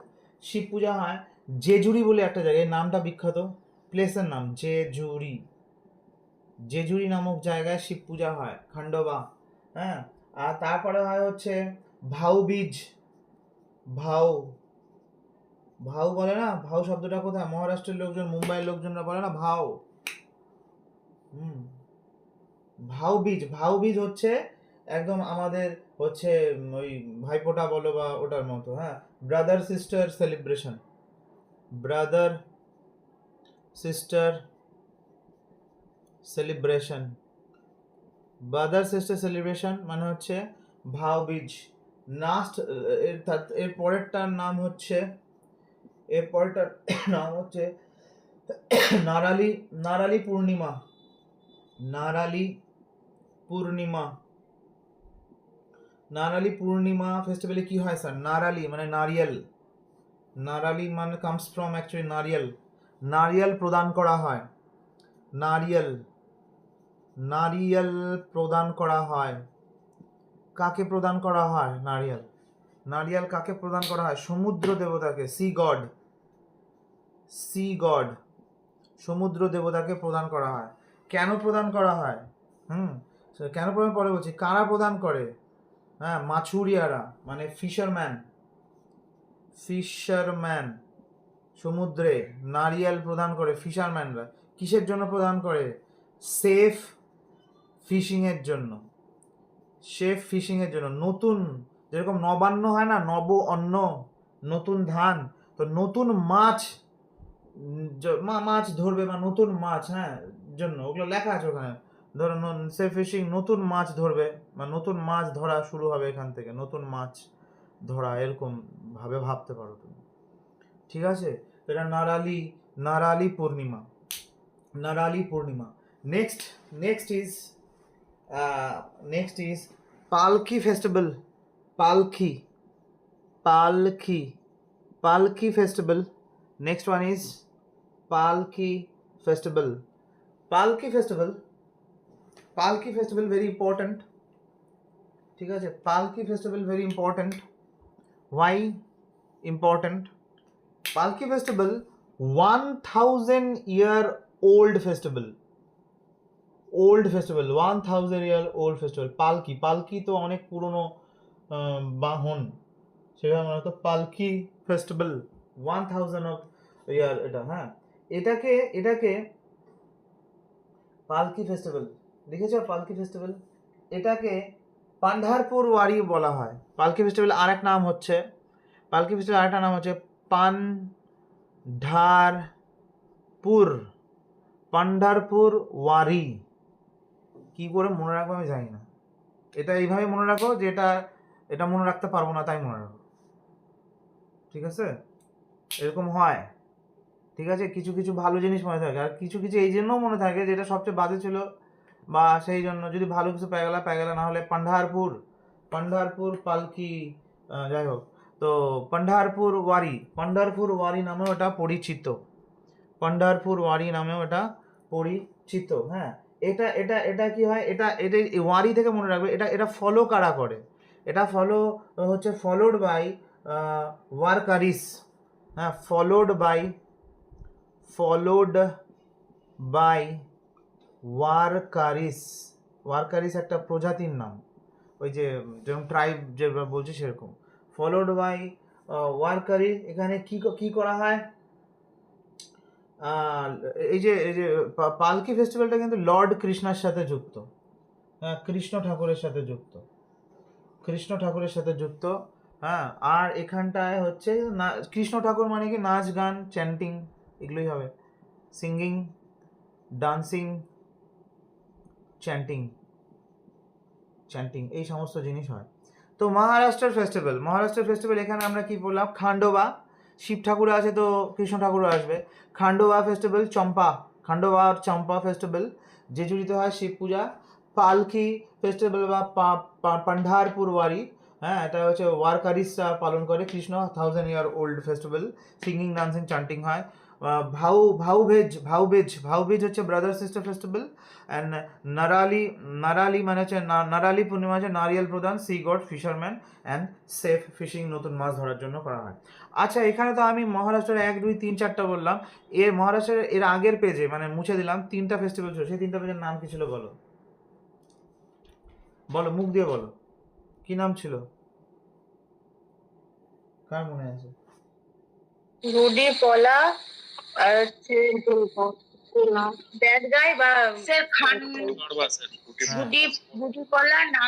শিব পূজা হয় জেজুরি বলে একটা জায়গায়, এই নামটা বিখ্যাত, প্লেসের নাম জেজুরি, জেজুরি নামক জায়গায় শিব পূজা হয়, খান্ডোবা। হ্যাঁ, আর তারপরে হয় হচ্ছে ভাউ বীজ, ভাউ, ভাউ বলে না, ভাউ শব্দটা কোথায়? মহারাষ্ট্রের লোকজন, মুম্বাইয়ের লোকজনরা বলে না ভাউ। হুম, ভাউ বীজ, ভাউ বীজ হচ্ছে একদম আমাদের হচ্ছে ওই ভাইফোঁটা বলো বা ওটার মতো। হ্যাঁ, brother sister celebration, brother sister celebration, brother sister celebration মানে হচ্ছে ভাউ বীজ। লাস্ট এর পরেরটার নাম হচ্ছে, এর পরেরটার নাম হচ্ছে নারালি, নারালি পূর্ণিমা, নারালি পূর্ণিমা। নারালি পূর্ণিমা ফেস্টিভ্যালে কি হয় স্যার? নারালি মানে নারিয়েল, নারালি মানে কামস ফ্রম অ্যাকচুয়ালি নারিয়েল, নারিয়েল প্রদান করা হয়, নারিয়েল, নারিয়েল প্রদান করা হয়। কাকে প্রদান করা হয় নারিয়েল? নারিয়েল কাকে প্রদান করা হয়? সমুদ্র দেবতাকে, সি গড, সি গড, সমুদ্র দেবতাকে প্রদান করা হয়। কেন প্রদান করা হয়? কেন প্রদান, পরে বলছি। কারা প্রদান করে? হ্যাঁ, মাছুরিয়ারা মানে ফিশারম্যান, ফিশারম্যান সমুদ্রে নারিয়েল প্রদান করে ফিশারম্যানরা। কিসের জন্য প্রদান করে? সেফ ফিশিংয়ের জন্য, শেফ ফিশিং এর জন্য, নতুন, যেরকম নবান্ন হয় না, নব অন্ন, নতুন ধান, তো নতুন মাছ, মাছ ধরবে বা নতুন মাছ, হ্যাঁ, জন্য ওগুলো লেখা আছে ওখানে। ধরো শেফ ফিশিং, নতুন মাছ ধরবে বা নতুন মাছ ধরা শুরু হবে এখান থেকে, নতুন মাছ ধরা, এরকম ভাবে ভাবতে পারো তুমি। ঠিক আছে, এটা Narali Purnima, Narali Purnima. Next next is Palki festival, Palki Palki Palki festival. Next one is Palki festival, Palki festival, Palki festival very important. ঠিক আছে, Palki festival very important. Why important? Palki festival 1000 year old festival, old festival, 1000 year old festival. Palki, Palki তো অনেক পুরনো বাহন, সেটা মনে তো পালকি ফেস্টিভ্যাল 1000 year, এটা, হ্যাঁ, এটাকে পালকি ফেস্টিভ্যাল, দেখেছ পালকি ফেস্টিভ্যাল, এটাকে পান্ধারপুর ওয়ারি বলা হয়। পালকি ফেস্টিভ্যাল আরেক নাম হচ্ছে, পালকি ফেস্টিভ্যাল আরেকটা নাম হচ্ছে পান্ধারপুর ওয়ারি। কি করে মনে রাখবো আমি জানি না, এটা এইভাবে মনে রাখো যে এটা মনে রাখতে পারবো না, তাই মনে রাখো। ঠিক আছে, এরকম হয়। ঠিক আছে, কিছু কিছু ভালো জিনিস মনে থাকে, আর কিছু কিছু এই জন্যও মনে থাকে যেটা সবচেয়ে বাজে ছিল, বা সেই জন্য যদি ভালো কিছু পেয়ে গেলা, না হলে পান্ধারপুর পালকি, যাই হোক, তো পান্ধারপুর ওয়ারি নামেও এটা পরিচিত, পান্ধারপুর ওয়ারি নামেও এটা পরিচিত। হ্যাঁ, এটা কি হয়, এটা এই ওয়ারি থেকে মনে রাখবে, এটা ফলো কারা করে, এটা হচ্ছে ফলোড বাই ওয়ারকারিস। হ্যাঁ, ফলোড বাই ওয়ারকারিস একটা প্রজাতির নাম, ওই যে যেরকম ট্রাইব যে বলছে সেরকম, ফলোড বাই ওয়ারকারি। এখানে কি করা হয়, এই যে পালকি ফেস্টিভ্যালটা কিন্তু লর্ড কৃষ্ণার সাথে যুক্ত, হ্যাঁ, কৃষ্ণ ঠাকুরের সাথে যুক্ত। হ্যাঁ, আর এখানটায় হচ্ছে কৃষ্ণ ঠাকুর মানে কি, নাচ গান চ্যান্টিং এগুলোই হবে, সিঙ্গিং, ডান্সিং, চ্যান্টিং এই সমস্ত জিনিস হয়। তো মহারাষ্ট্রের ফেস্টিভ্যাল, এখানে আমরা কি বললাম, খান্ডোবা, শিব ঠাকুর আছে তো কৃষ্ণ ঠাকুরও আসবে। খান্ডোবা ফেস্টিভ্যাল, খান্ডোবা আর চম্পা ফেস্টিভ্যাল, জেজুরিতে হয় শিব পূজা। পালকি ফেস্টিভ্যাল বা পান্ধারপুর ওয়ারি, হ্যাঁ, এটা হচ্ছে ওয়ারকারিসরা পালন করে, Krishna 1000 year old festival, singing dancing chanting হয়। ভাউবেজ হচ্ছে brother sister festival. And Narali মানে হচ্ছে নারালি পূর্ণিমা হচ্ছে নারিয়েল প্রদান, sea god, fisherman and safe fishing, নতুন মাছ ধরার জন্য করা হয়। আচ্ছা, এখানে তো আমি মহারাষ্ট্রের 1 2 3 4টা বললাম, মহারাষ্ট্রের এর আগের পেজে মানে মুছে দিলাম 3টা ফেস্টিভ্যাল ছিল, সেই 3টা পেজের নাম কি ছিল বলো, মুখ দিয়ে বলো, কি নাম ছিল, কার মনে আছে? গুডি পলা আর হচ্ছে ব্যাড গাই বা খান, হ্যাঁ, গুডি পলা না,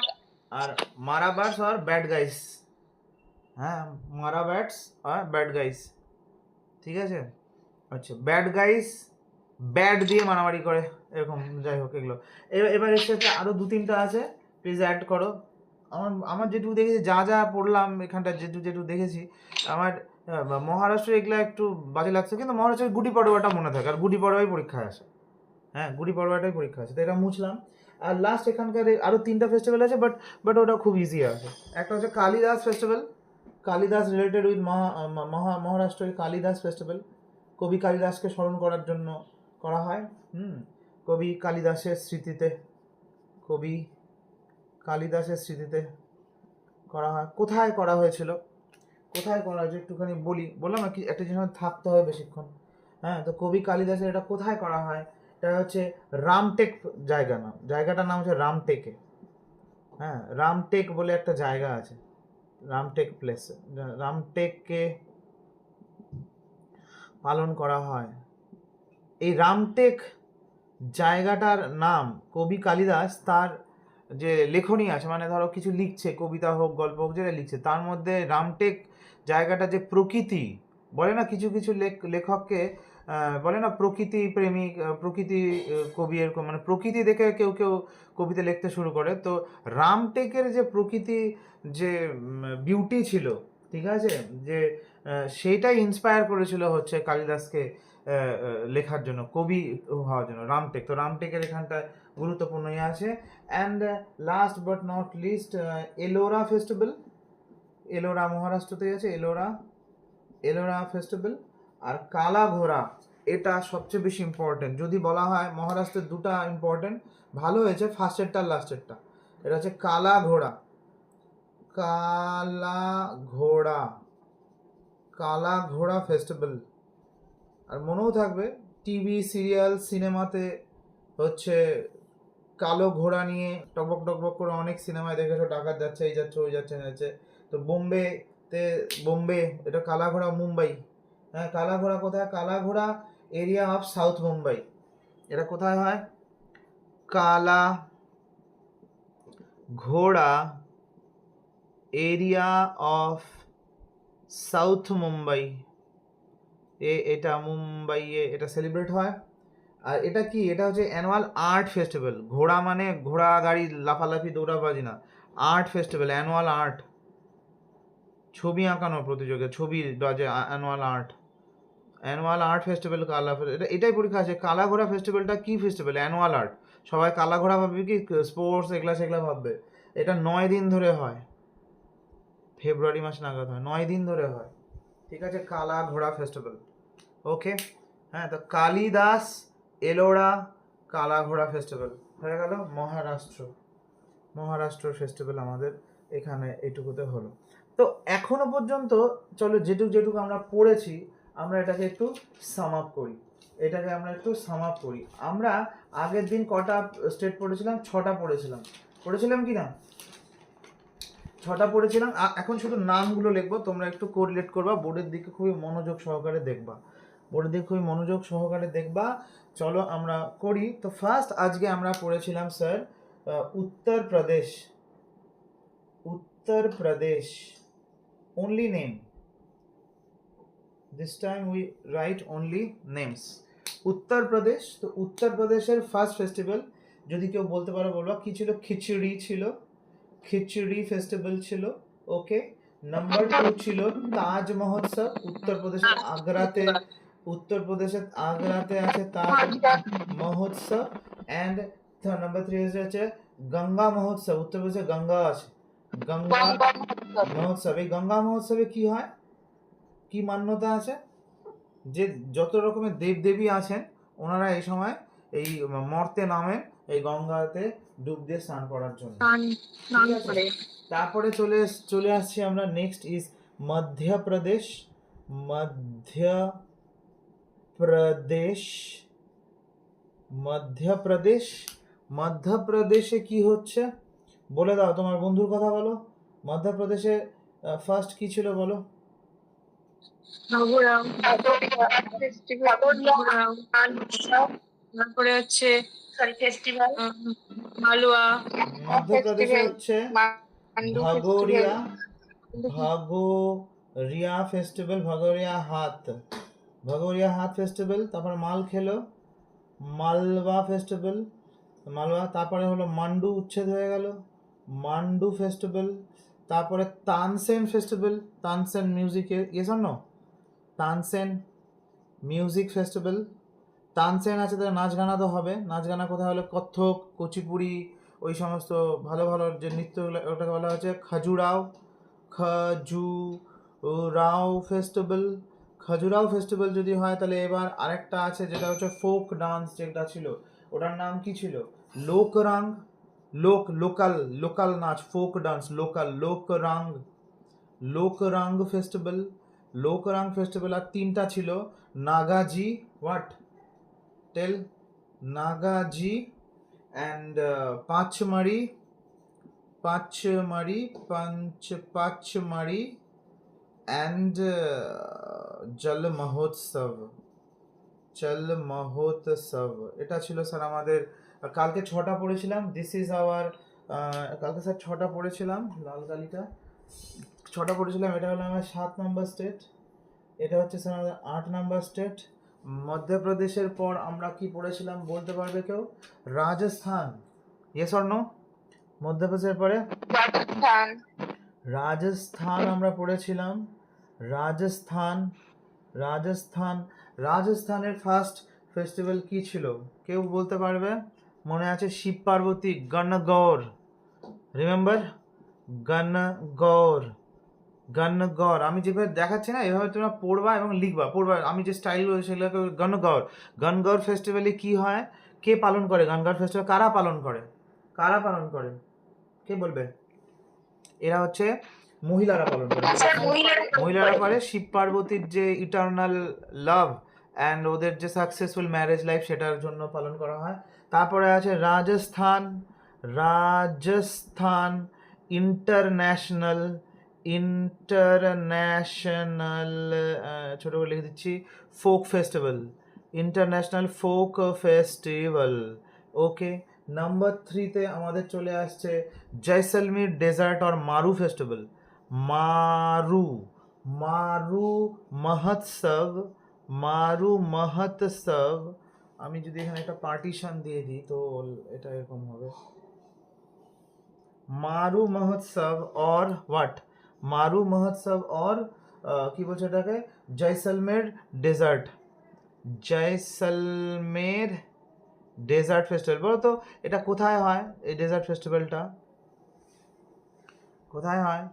আর মারাবাস আর ব্যাড গাইস, হ্যাঁ, মারাব্যাটস আর ব্যাড গাইস। ঠিক আছে, আচ্ছা, ব্যাড গাইস ব্যাড দিয়ে মারামারি করে, এরকম, যাই হোক এগুলো। এবার এর সাথে আরও 2 3টা আছে, প্লিজ অ্যাড করো। আমার যেটুকু দেখেছি, যা পড়লাম এখানটা, যেটুকু দেখেছি, আমার মহারাষ্ট্রে এগুলো একটু বাজে লাগছে, কিন্তু মহারাষ্ট্রের গুডি পাড়োয়াটা মনে থাকে, আর গুডি পাড়োয়াই পরীক্ষায় আসে, হ্যাঁ, গুডি পাড়োয়াটাই পরীক্ষা আছে, তো এটা মুছলাম। আর লাস্ট এখানকার আরও 3টা ফেস্টিভ্যাল আছে, বাট ওটা খুব ইজি আছে। একটা হচ্ছে Kalidas festival, Kalidas related with মহারাষ্ট্রের কালিদাস ফেস্টিভ্যাল, কবি কালিদাসকে স্মরণ করার জন্য করা হয়। কবি কালিদাসের স্মৃতিতে করা হয়। কোথায় করা হয়েছিল একটুখানি বললাম না কি, একটা জিনিস থাকতে হবে বেশিক্ষণ। হ্যাঁ, তো কবি কালিদাসের এটা কোথায় করা হয়, এটা হচ্ছে রামটেক জায়গাটার নাম হচ্ছে রামটেকে। হ্যাঁ, রামটেক বলে একটা জায়গা আছে, রামটেক প্লেস, রামটেককে পালন করা হয়। এই রামটেক জায়গাটার নাম কবি কালিদাস তার যে লেখনী আছে, মানে ধরো কিছু লিখছে, কবিতা হোক গল্প হোক যেটা লিখছে, তার মধ্যে রামটেক জায়গাটা যে প্রকৃতি বলে না, কিছু কিছু লেখককে বলে না প্রকৃতি প্রেমিক, প্রকৃতি কবি, এরকম মানে প্রকৃতি দেখে কেউ কেউ কবিতা লিখতে শুরু করে। তো রামটেকের যে প্রকৃতি, যে বিউটি ছিল, ঠিক আছে, যে সেইটাই ইন্সপায়ার করেছিল হচ্ছে কালিদাসকে লেখার জন্য, কবি হওয়ার জন্য রামটেক। তো রামটেকের এখানটা গুরুত্বপূর্ণ ইয়ে আছে। And last but not least, Ellora festival, Ellora মহারাষ্ট্রতে আছে, এলোরা, এলোরা ফেস্টিভ্যাল। আর কালা ঘোড়া, এটা সবচেয়ে বেশি ইম্পর্টেন্ট। যদি বলা হয় মহারাষ্ট্রের দুটা ইম্পর্টেন্ট, ভালো হয়েছে ফার্স্টেরটা লাস্টেরটা। এটা হচ্ছে কালা ঘোড়া, কালা ঘোড়া, কালা ঘোড়া ফেস্টিভ্যাল। আর মনেও থাকবে টিভি সিরিয়াল সিনেমাতে হচ্ছে কালো ঘোড়া নিয়ে টকবক টকবক করে অনেক সিনেমায় দেখেছো, ডাকাত যাচ্ছে, এই যাচ্ছে, ওই যাচ্ছে, যাচ্ছে। তো বোম্বেতে, বোম্বে, এটা কালা ঘোড়া মুম্বাই। হ্যাঁ, কালা ঘোড়া কোথায়? কালা ঘোড়া এরিয়া অফ সাউথ মুম্বাই। এটা কোথায় হয়? কালা ঘোড়া এরিয়া অফ সাউথ মুম্বাই, এটা মুম্বাইয়ে এটা সেলিব্রেট হয়। আর এটা কি? এটা হচ্ছে অ্যানুয়াল আর্ট ফেস্টিভ্যাল। ঘোড়া মানে ঘোড়া গাড়ি লাফালাফি দৌড়াবাজি না, আর্ট ফেস্টিভ্যাল, অ্যানুয়াল আর্ট, ছবি আঁকানো প্রতিযোগিতা, ছবি যে annual art, annual art festival কালা। এটাই পরীক্ষা আছে, কালা ঘোড়া ফেস্টিভ্যালটা কি ফেস্টিভ্যাল? Annual art. সবাই কালা ঘোড়া ভাববে কি স্পোর্টস এগুলা সেগুলা ভাববে। এটা 9 দিন ধরে হয়, ফেব্রুয়ারি মাস নাগাদ হয়, 9 দিন ধরে হয়, ঠিক আছে, কালা ঘোড়া ফেস্টিভ্যাল। ওকে, হ্যাঁ, তো কালিদাস এলোরা কালা ঘোড়া ফেস্টিভ্যাল হয়ে গেল মহারাষ্ট্র, মহারাষ্ট্র ফেস্টিভ্যাল আমাদের এখানে এইটুকুতে হলো। তো এখনো পর্যন্ত চলো যেটুকু আমরা পড়েছি, আমরা এটাকে একটু সাম আপ করি, এটাকে আমরা একটু সাম আপ করি। আমরা আগের দিন কটা স্টেট পড়েছিলাম? 6টা পড়েছিলাম কি না? 6টা পড়েছিলাম। এখন শুধু নামগুলো লিখবো, তোমরা একটু কোরিলেট করবা, বোর্ডের দিকে খুবই মনোযোগ সহকারে দেখবা, বোর্ডের দিকে খুবই মনোযোগ সহকারে দেখবা। চলো আমরা করি। তো ফার্স্ট আজকে আমরা পড়েছিলাম sir Uttar Pradesh, Uttar Pradesh, only name, this time we write only names. Uttar Pradesh. তো উত্তরপ্রদেশের ফার্স্ট ফেস্টিভ্যাল যদি কেউ বলতে পারো বলবা কি ছিল? খিচুড়ি ছিল, খিচুড়ি ফেস্টিভ্যাল ছিল। ওকে, নাম্বার 2 ছিল তাজ মহোৎসব, উত্তরপ্রদেশের আগ্রাতে, উত্তরপ্রদেশের আগ্রাতে আছে তাজ মহোৎসব। অ্যান্ড নাম্বার 3 হচ্ছে গঙ্গা মহোৎসব, উত্তরপ্রদেশে গঙ্গা আছে, গঙ্গা মহোৎসব। এই গঙ্গা মহোৎসবে কি হয়, কি মান্যতা আছে? যে যত রকমের দেবদেবী আছেন ওনারা এই সময় এই মর্তে নামেন এই গঙ্গাতে ডুব দিয়ে স্নান করার জন্য। ঠিক আছে? তারপরে চলে আসছি আমরা নেক্সট ইজ মধ্যপ্রদেশ, মধ্যপ্রদেশ, মধ্যপ্রদেশ। মধ্যপ্রদেশে কি হচ্ছে বলে দাও, তোমার বন্ধুর কথা বলো। মধ্যপ্রদেশে ফার্স্ট কি ছিল বলো? তারপরে হচ্ছে ফেস্টিভ্যাল মালুয়া, মধ্যপ্রদেশে হচ্ছে ভাগোরিয়া, ভাগোরিয়া ফেস্টিভ্যাল, ভাগোরিয়া হাত, ভাগোরিয়া হাত ফেস্টিভ্যাল। তারপরে মাল খেলো, মালওয়া ফেস্টিভ্যাল, মালওয়া। তারপরে হলো মান্ডু, উচ্ছেদ হয়ে গেল, মান্ডু ফেস্টিভ্যাল। তারপরে তানসেন ফেস্টিভ্যাল, তানসেন মিউজিকের, yes or no? Tansen music festival. Tansen আছে, তাহলে নাচ গানা তো হবে। নাচ গানা কোথায় হলো? কত্থক, কুচিপুড়ি, ওই সমস্ত ভালো ভালো যে নৃত্যগুলো, ওটাকে বলা হচ্ছে খাজুরাও, খাজুরাও ফেস্টিভ্যাল। খাজুরাও ফেস্টিভ্যাল যদি হয় তাহলে এবার আরেকটা আছে যেটা হচ্ছে ফোক ডান্স, যেটা ছিল ওটার নাম কি ছিল? লোকরাং, লোকাল লোকাল নাচ, folk dance, Lokrang, Lokrang festival, Lokrang festival. আর 3টা ছিল Nagaji, what tell? Nagaji and Pachmarhi, Pachmarhi and Jal Mahotsav, চল মহোৎসব। এটা ছিল স্যার আমাদের কালকে 6টা পড়েছিলাম। দিস ইজ আওয়ার কালকে স্যার 6টা পড়েছিলাম, লাল কালিটা 6টা পড়েছিলাম। এটা হলো আমার 7 নম্বর স্টেট, এটা হচ্ছে স্যার আমাদের 8 নম্বর স্টেট। মধ্যপ্রদেশের পর আমরা কি পড়েছিলাম বলতে পারবে কেউ? রাজস্থান। Yes or no? মধ্যপ্রদেশের পরে রাজস্থান। রাজস্থান আমরা পড়েছিলাম। রাজস্থান, রাজস্থান, রাজস্থানের ফার্স্ট ফেস্টিভ্যাল কি ছিল কেউ বলতে পারবে? মনে আছে শিব পার্বতী, গণগৌর, রিমেম্বার? গণগৌর, গণগৌর। আমি যেভাবে দেখাচ্ছি না এভাবে তোমরা পড়বা এবং লিখবা, পড়বা। আমি যে স্টাইল সেগুলোকে গণগৌর। গণগৌর ফেস্টিভ্যালে কি হয়, কে পালন করে গণগৌর ফেস্টিভ্যাল? কারা পালন করে? কারা পালন করে কে বলবে? এরা হচ্ছে মহিলারা পালন করে। স্যার মহিলারা করে শিব পার্বতীর যে ইটারনাল লাভ অ্যান্ড ওদের যে সাকসেসফুল ম্যারেজ লাইফ সেটার জন্য পালন করা হয়। তারপরে আছে রাজস্থান। রাজস্থান ইন্টারন্যাশনাল, ইন্টারন্যাশনাল, ছোটো করে লিখে দিচ্ছি, folk festival, international folk festival. Okay, number 3-তে আমাদের চলে আসছে জয়সলমীর ডেজার্ট আর মারু ফেস্টিভ্যাল। মারু, মারু মহোৎসব, মারু মহোৎসব। আমি যদি এখানে একটা পার্টিশন দিয়ে দিই তো এটা এরকম হবে, মারু মহোৎসব और व्हाट, মারু মহোৎসব और কি বলছে এটাকে, Jaisalmer desert, Jaisalmer desert festival. বলো তো এটা কোথায় হয়? এই ডেজার্ট ফেস্টিভ্যালটা কোথায় হয়?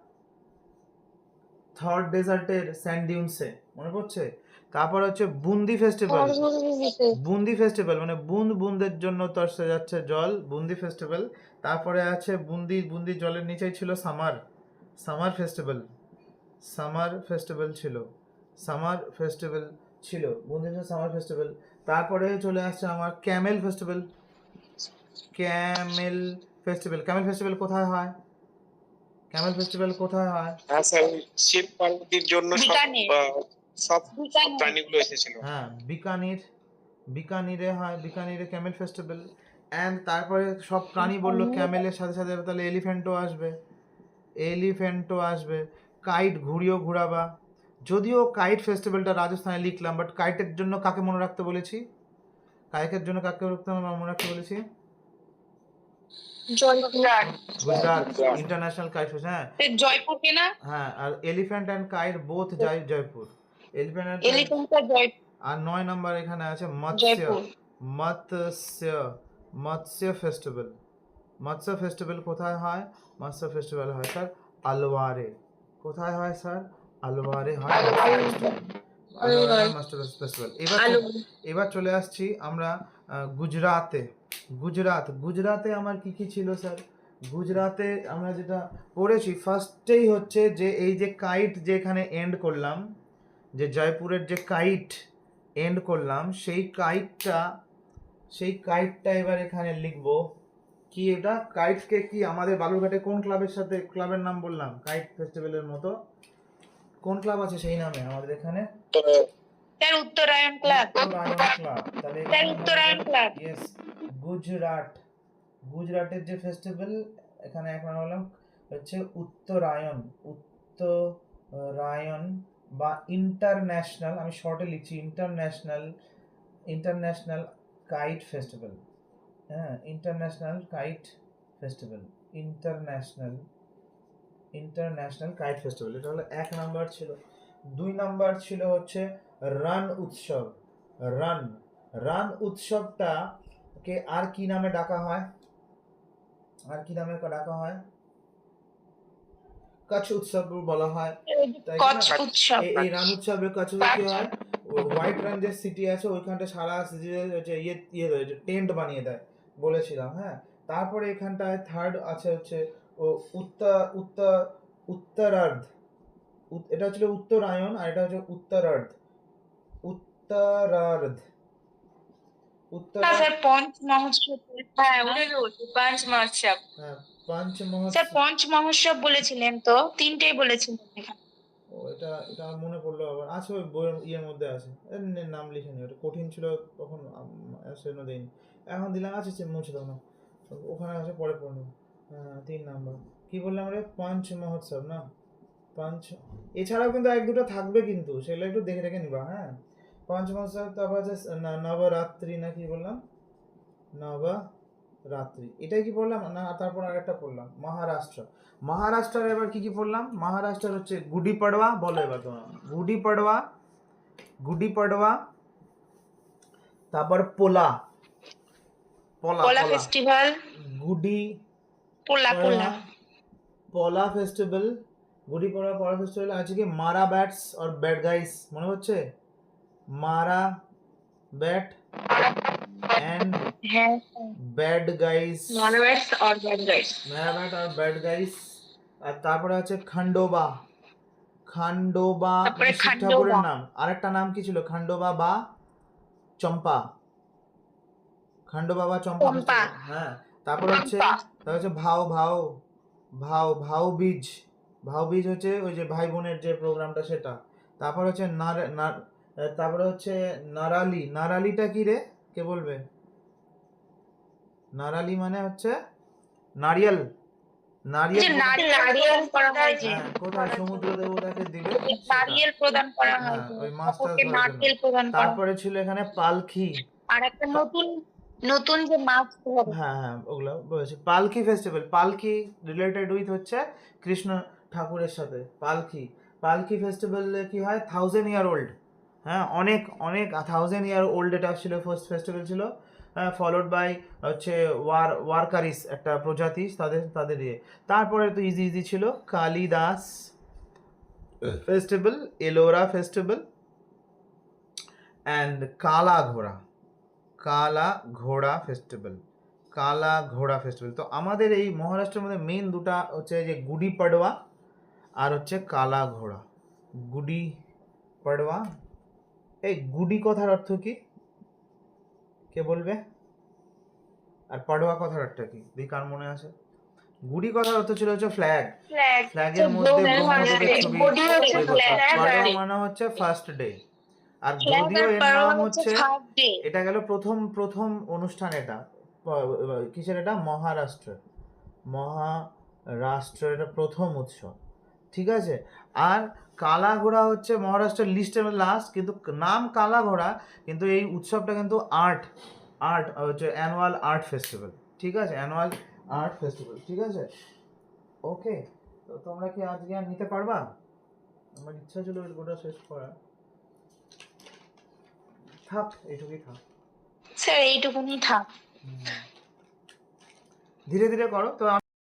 থার্ড ডেজার্টের স্যান্ড ডিউনসে, মনে পড়ছে? তারপর হচ্ছে বুন্দি ফেস্টিভ্যাল। বুন্দি ফেস্টিভ্যাল মানে বুন্দ বুন্দের জন্য তরসে যাচ্ছে জল, বুন্দি ফেস্টিভ্যাল। তারপরে আছে বুন্দি, বুন্দি জলের নিচেই ছিল summer, summer festival, summer festival ছিল, সামার ফেস্টিভ্যাল ছিল, বুন্দি সামার ফেস্টিভ্যাল। তারপরে চলে আসছে আমার Camel festival, Camel festival. Camel festival কোথায় হয়? ক্যামেল ফেস্টিভ্যাল কোথায় হয়? হ্যাঁ স্যার, শিব পার্বতীর জন্য সব বিকানের। সব বিকানের। প্রাণীগুলো এসেছিল। হ্যাঁ, বিকানির, বিকানিরে হয়, বিকানিরে ক্যামেল ফেস্টিভ্যাল। অ্যান্ড তারপরে সব প্রাণী বললো, ক্যামেলের সাথে সাথে তাহলে এলিফ্যান্টও আসবে, এলিফ্যান্টও আসবে। কাইট, ঘুড়িও ঘুরাবা। যদিও কাইট ফেস্টিভ্যালটা রাজস্থানে লিখলাম, বাট কাইটের জন্য কাকে মনে রাখতে বলেছি? কাইটের জন্য কাকে মনে রাখতে বলেছি? Gujarat international kite fest. হ্যাঁ, জয়পুর কে না? হ্যাঁ, আর elephant and kite both Jaipur. Elephant and এলিফ্যান্টটা জয়পুর। আর 9 নম্বর এখানে আছে মৎস্য, জয়পুর। মৎস্য, মৎস্য ফেস্টিভ্যাল। মৎস্য ফেস্টিভ্যাল কোথায় হয়? মৎস্য ফেস্টিভ্যাল হয় স্যার আলওয়ারে। কোথায় হয় স্যার? আলওয়ারে হয় আলওয়ারে মৎস্য ফেস্টিভ্যাল। এবার চলে আসছি আমরা গুজরাতে। গুজরাত, গুজরাতে আমার কি কি ছিল স্যার? গুজরাতে আমরা যেটা পড়েছি ফার্স্টেই হচ্ছে যে এই যে কাইট যে এখানে এন্ড করলাম, যে জয়পুরের যে কাইট এন্ড করলাম, সেই কাইটটা এবার এখানে লিখবো। কি এটা? কাইটকে কি আমাদের বালুরঘাটে কোন ক্লাবের সাথে, ক্লাবের নাম বললাম কাইট ফেস্টিভ্যালের মতো? কোন ক্লাব আছে সেই নামে আমাদের এখানে? স্যার উত্তরায়ণ ক্লাব। উত্তরায়ণ ক্লাব। তাহলে স্যার উত্তরায়ণ ক্লাব। ইয়েস, গুজরাট, গুজরাটের যে ফেস্টিভ্যাল এখানে এখন বললাম হচ্ছে উত্তরায়ণ, উত্তরায়ণ বা ইন্টারন্যাশনাল, আমি শর্টে লিখছি ইন্টারন্যাশনাল, ইন্টারন্যাশনাল কাইট ফেস্টিভ্যাল। হ্যাঁ, international kite festival, international, international kite festival. এটা হলো 1 নাম্বার ছিল। 2 নাম্বার ছিল হচ্ছে রান উৎসব। রান, রান উৎসবটা কে আর কি নামে ডাকা হয়? আর কি নামে ডাকা হয়? কচ্ছ উৎসব বলা হয়, তাই না? কচ্ছ উৎসব। এই রান উৎসবে কচ্ছ কি হয়? হোয়াইট রান যে সিটি আছে ওইখানটা সারা টেন্ট বানিয়ে দেয় বলেছিলাম। হ্যাঁ, তারপরে এখানটায় থার্ড আছে হচ্ছে ও উত্তরার্ধ। এটা হচ্ছে উত্তরায়ণ আর এটা হচ্ছে উত্তরার্ধ, উত্তরার্ধ, স্যার পঞ্চ মহোৎসব। হ্যাঁ ওটাই বলছি, পঞ্চ মহোৎসব। হ্যাঁ, পঞ্চ মহোৎসব। স্যার পঞ্চ মহোৎসব বলেছিলেন তো, তিনটেই বলেছিলেন এখানে। ও এটা এটা আমার মনে পড়লো আবার, আছে ওই বইয়ের ইয়ের মধ্যে আছে। নাম লিখিনি, ওটা কঠিন ছিল তখন সেজন্য দেয়নি। এখন দিলাম, আছে মুছে দাও না, ওখানে আছে পরে পড়ে নেবো। হ্যাঁ 3 নাম্বার কি বললাম রে, পঞ্চ মহোৎসব না পঞ্চ, এছাড়াও কিন্তু এক দুটো থাকবে কিন্তু সেগুলো একটু দেখে রেখে নিবা। হ্যাঁ পঞ্চ মহোৎসব, তারপর আছে নবরাত্রি না কি বললাম, নবরাত্রি এটাই কি বললাম না, তারপর আরেকটা পড়লাম মহারাষ্ট্র। মহারাষ্ট্রের এবার কি কি পড়লাম, মহারাষ্ট্রের হচ্ছে গুডি পাড়ওয়া, বলো এবার তোমরা, গুডি পাড়ওয়া, গুডি পাড়ওয়া, তারপর পোলা, পোলা পোলা পোলা, ফেস্টিভ্যাল, গুডি পোলা পাড়ওয়া, পোলা ফেস্টিভ্যাল, গুডি পাড়ওয়া পোলা ফেস্টিভ্যাল আছে কি মারা ব্যাটস আর ব্যাড গাইস, মনে হচ্ছে মারা ব্যাট এন্ড হ্যাঁ ব্যাড গাইস, নরওয়েটস or bad guys. Marbat আর ব্যাড গাইস। আর তারপরে আছে খান্ডোবা, খান্ডোবা তারপরে শিব খান্ডোবা। ঠাকুরের নাম, আরেকটা নাম কি ছিল, খান্ডোবা বা চম্পা, খান্ডোবা বা চম্পা চম্পা। festival, হ্যাঁ। তারপর হচ্ছে ভাও ভাও ভাও ভাও বীজ, ভাও বীজ হচ্ছে ওই যে ভাই বোনের যে প্রোগ্রামটা সেটা। তারপর হচ্ছে তারপরে হচ্ছে নারালি, নারালিটা কি রে, কে বলবে, নারালি মানে হচ্ছে নারিয়েল, নারিয়েল যে নারিয়েল করা হয়, যে হ্যাঁ, কোথায় সমুদ্র দেবতাকে দিবে সেটা। নারিয়েল প্রদান করা হয়, হ্যাঁ ওই মাছটা ঠাকুরকে ধরার জন্য। নারকেল প্রদান করা হয়। তারপরে ছিল এখানে পালকি, আর একটা নতুন নতুন যে মাছ ধরে, হ্যাঁ হ্যাঁ ওগুলো বলেছি, পালকি ফেস্টিভ্যাল, পালকি রিলেটেড উইথ হচ্ছে কৃষ্ণ ঠাকুরের সাথে, পালকি, পালকি ফেস্টিভ্যালে কি হয় 1000 ইয়ার ওল্ড, হ্যাঁ অনেক অনেক 1000 ইয়ার ওল্ড এটা ছিল, ফার্স্ট ফেস্টিভ্যাল ছিল, ফলোড বাই হচ্ছে ওয়ারকারিস একটা প্রজাতি, তাদের ইয়ে। তারপরে তো ইজি ইজি ছিল Kalidas festival, Ellora festival and কালা ঘোড়া, কালা ঘোড়া ফেস্টিভ্যাল, কালা ঘোড়া ফেস্টিভ্যাল। তো আমাদের এই মহারাষ্ট্রের মধ্যে মেন দুটা হচ্ছে যে গুডি পাড়ওয়া আর হচ্ছে কালা ঘোড়া। গুডি পাড়ওয়া, এই গুডি কথার অর্থ কি, কে বলবে, আর পাড়ওয়া কথার অর্থ কি, দেখি কার মনে আছে। গুডি কথার অর্থ ছিল হচ্ছে ফ্ল্যাগ, ফ্ল্যাগ, ফ্ল্যাগের মধ্যে ব্রহ্মদেবের ছবি, বডি হচ্ছে ফ্ল্যাগ, পাড়ওয়া মানে হচ্ছে ফার্স্ট ডে। আর যদিও এর নাম হচ্ছে, ফার্স্ট ডে। এটা গেল প্রথম প্রথম অনুষ্ঠান, এটা কিসের, এটা মহারাষ্ট্রের, মহারাষ্ট্রের এটা প্রথম উৎসব, ঠিক আছে। আর কালা ঘোড়া হচ্ছে মহারাষ্ট্রের লিস্টের লাস্ট, কিন্তু নাম কালা ঘোড়া, কিন্তু এই উৎসবটা কিন্তু আর্ট আর্ট হচ্ছে অ্যানুয়াল আর্ট ফেস্টিভ্যাল, ঠিক আছে, অ্যানুয়াল আর্ট ফেস্টিভ্যাল, ঠিক আছে। ওকে, তো তোমরা কি আজকে আর নিতে পারবা, আমার ইচ্ছা ছিল গোটা শেষ করা, থাক এইটুকুই থাক, স্যার এইটুকুনি থাক। ধীরে ধীরে করো তো।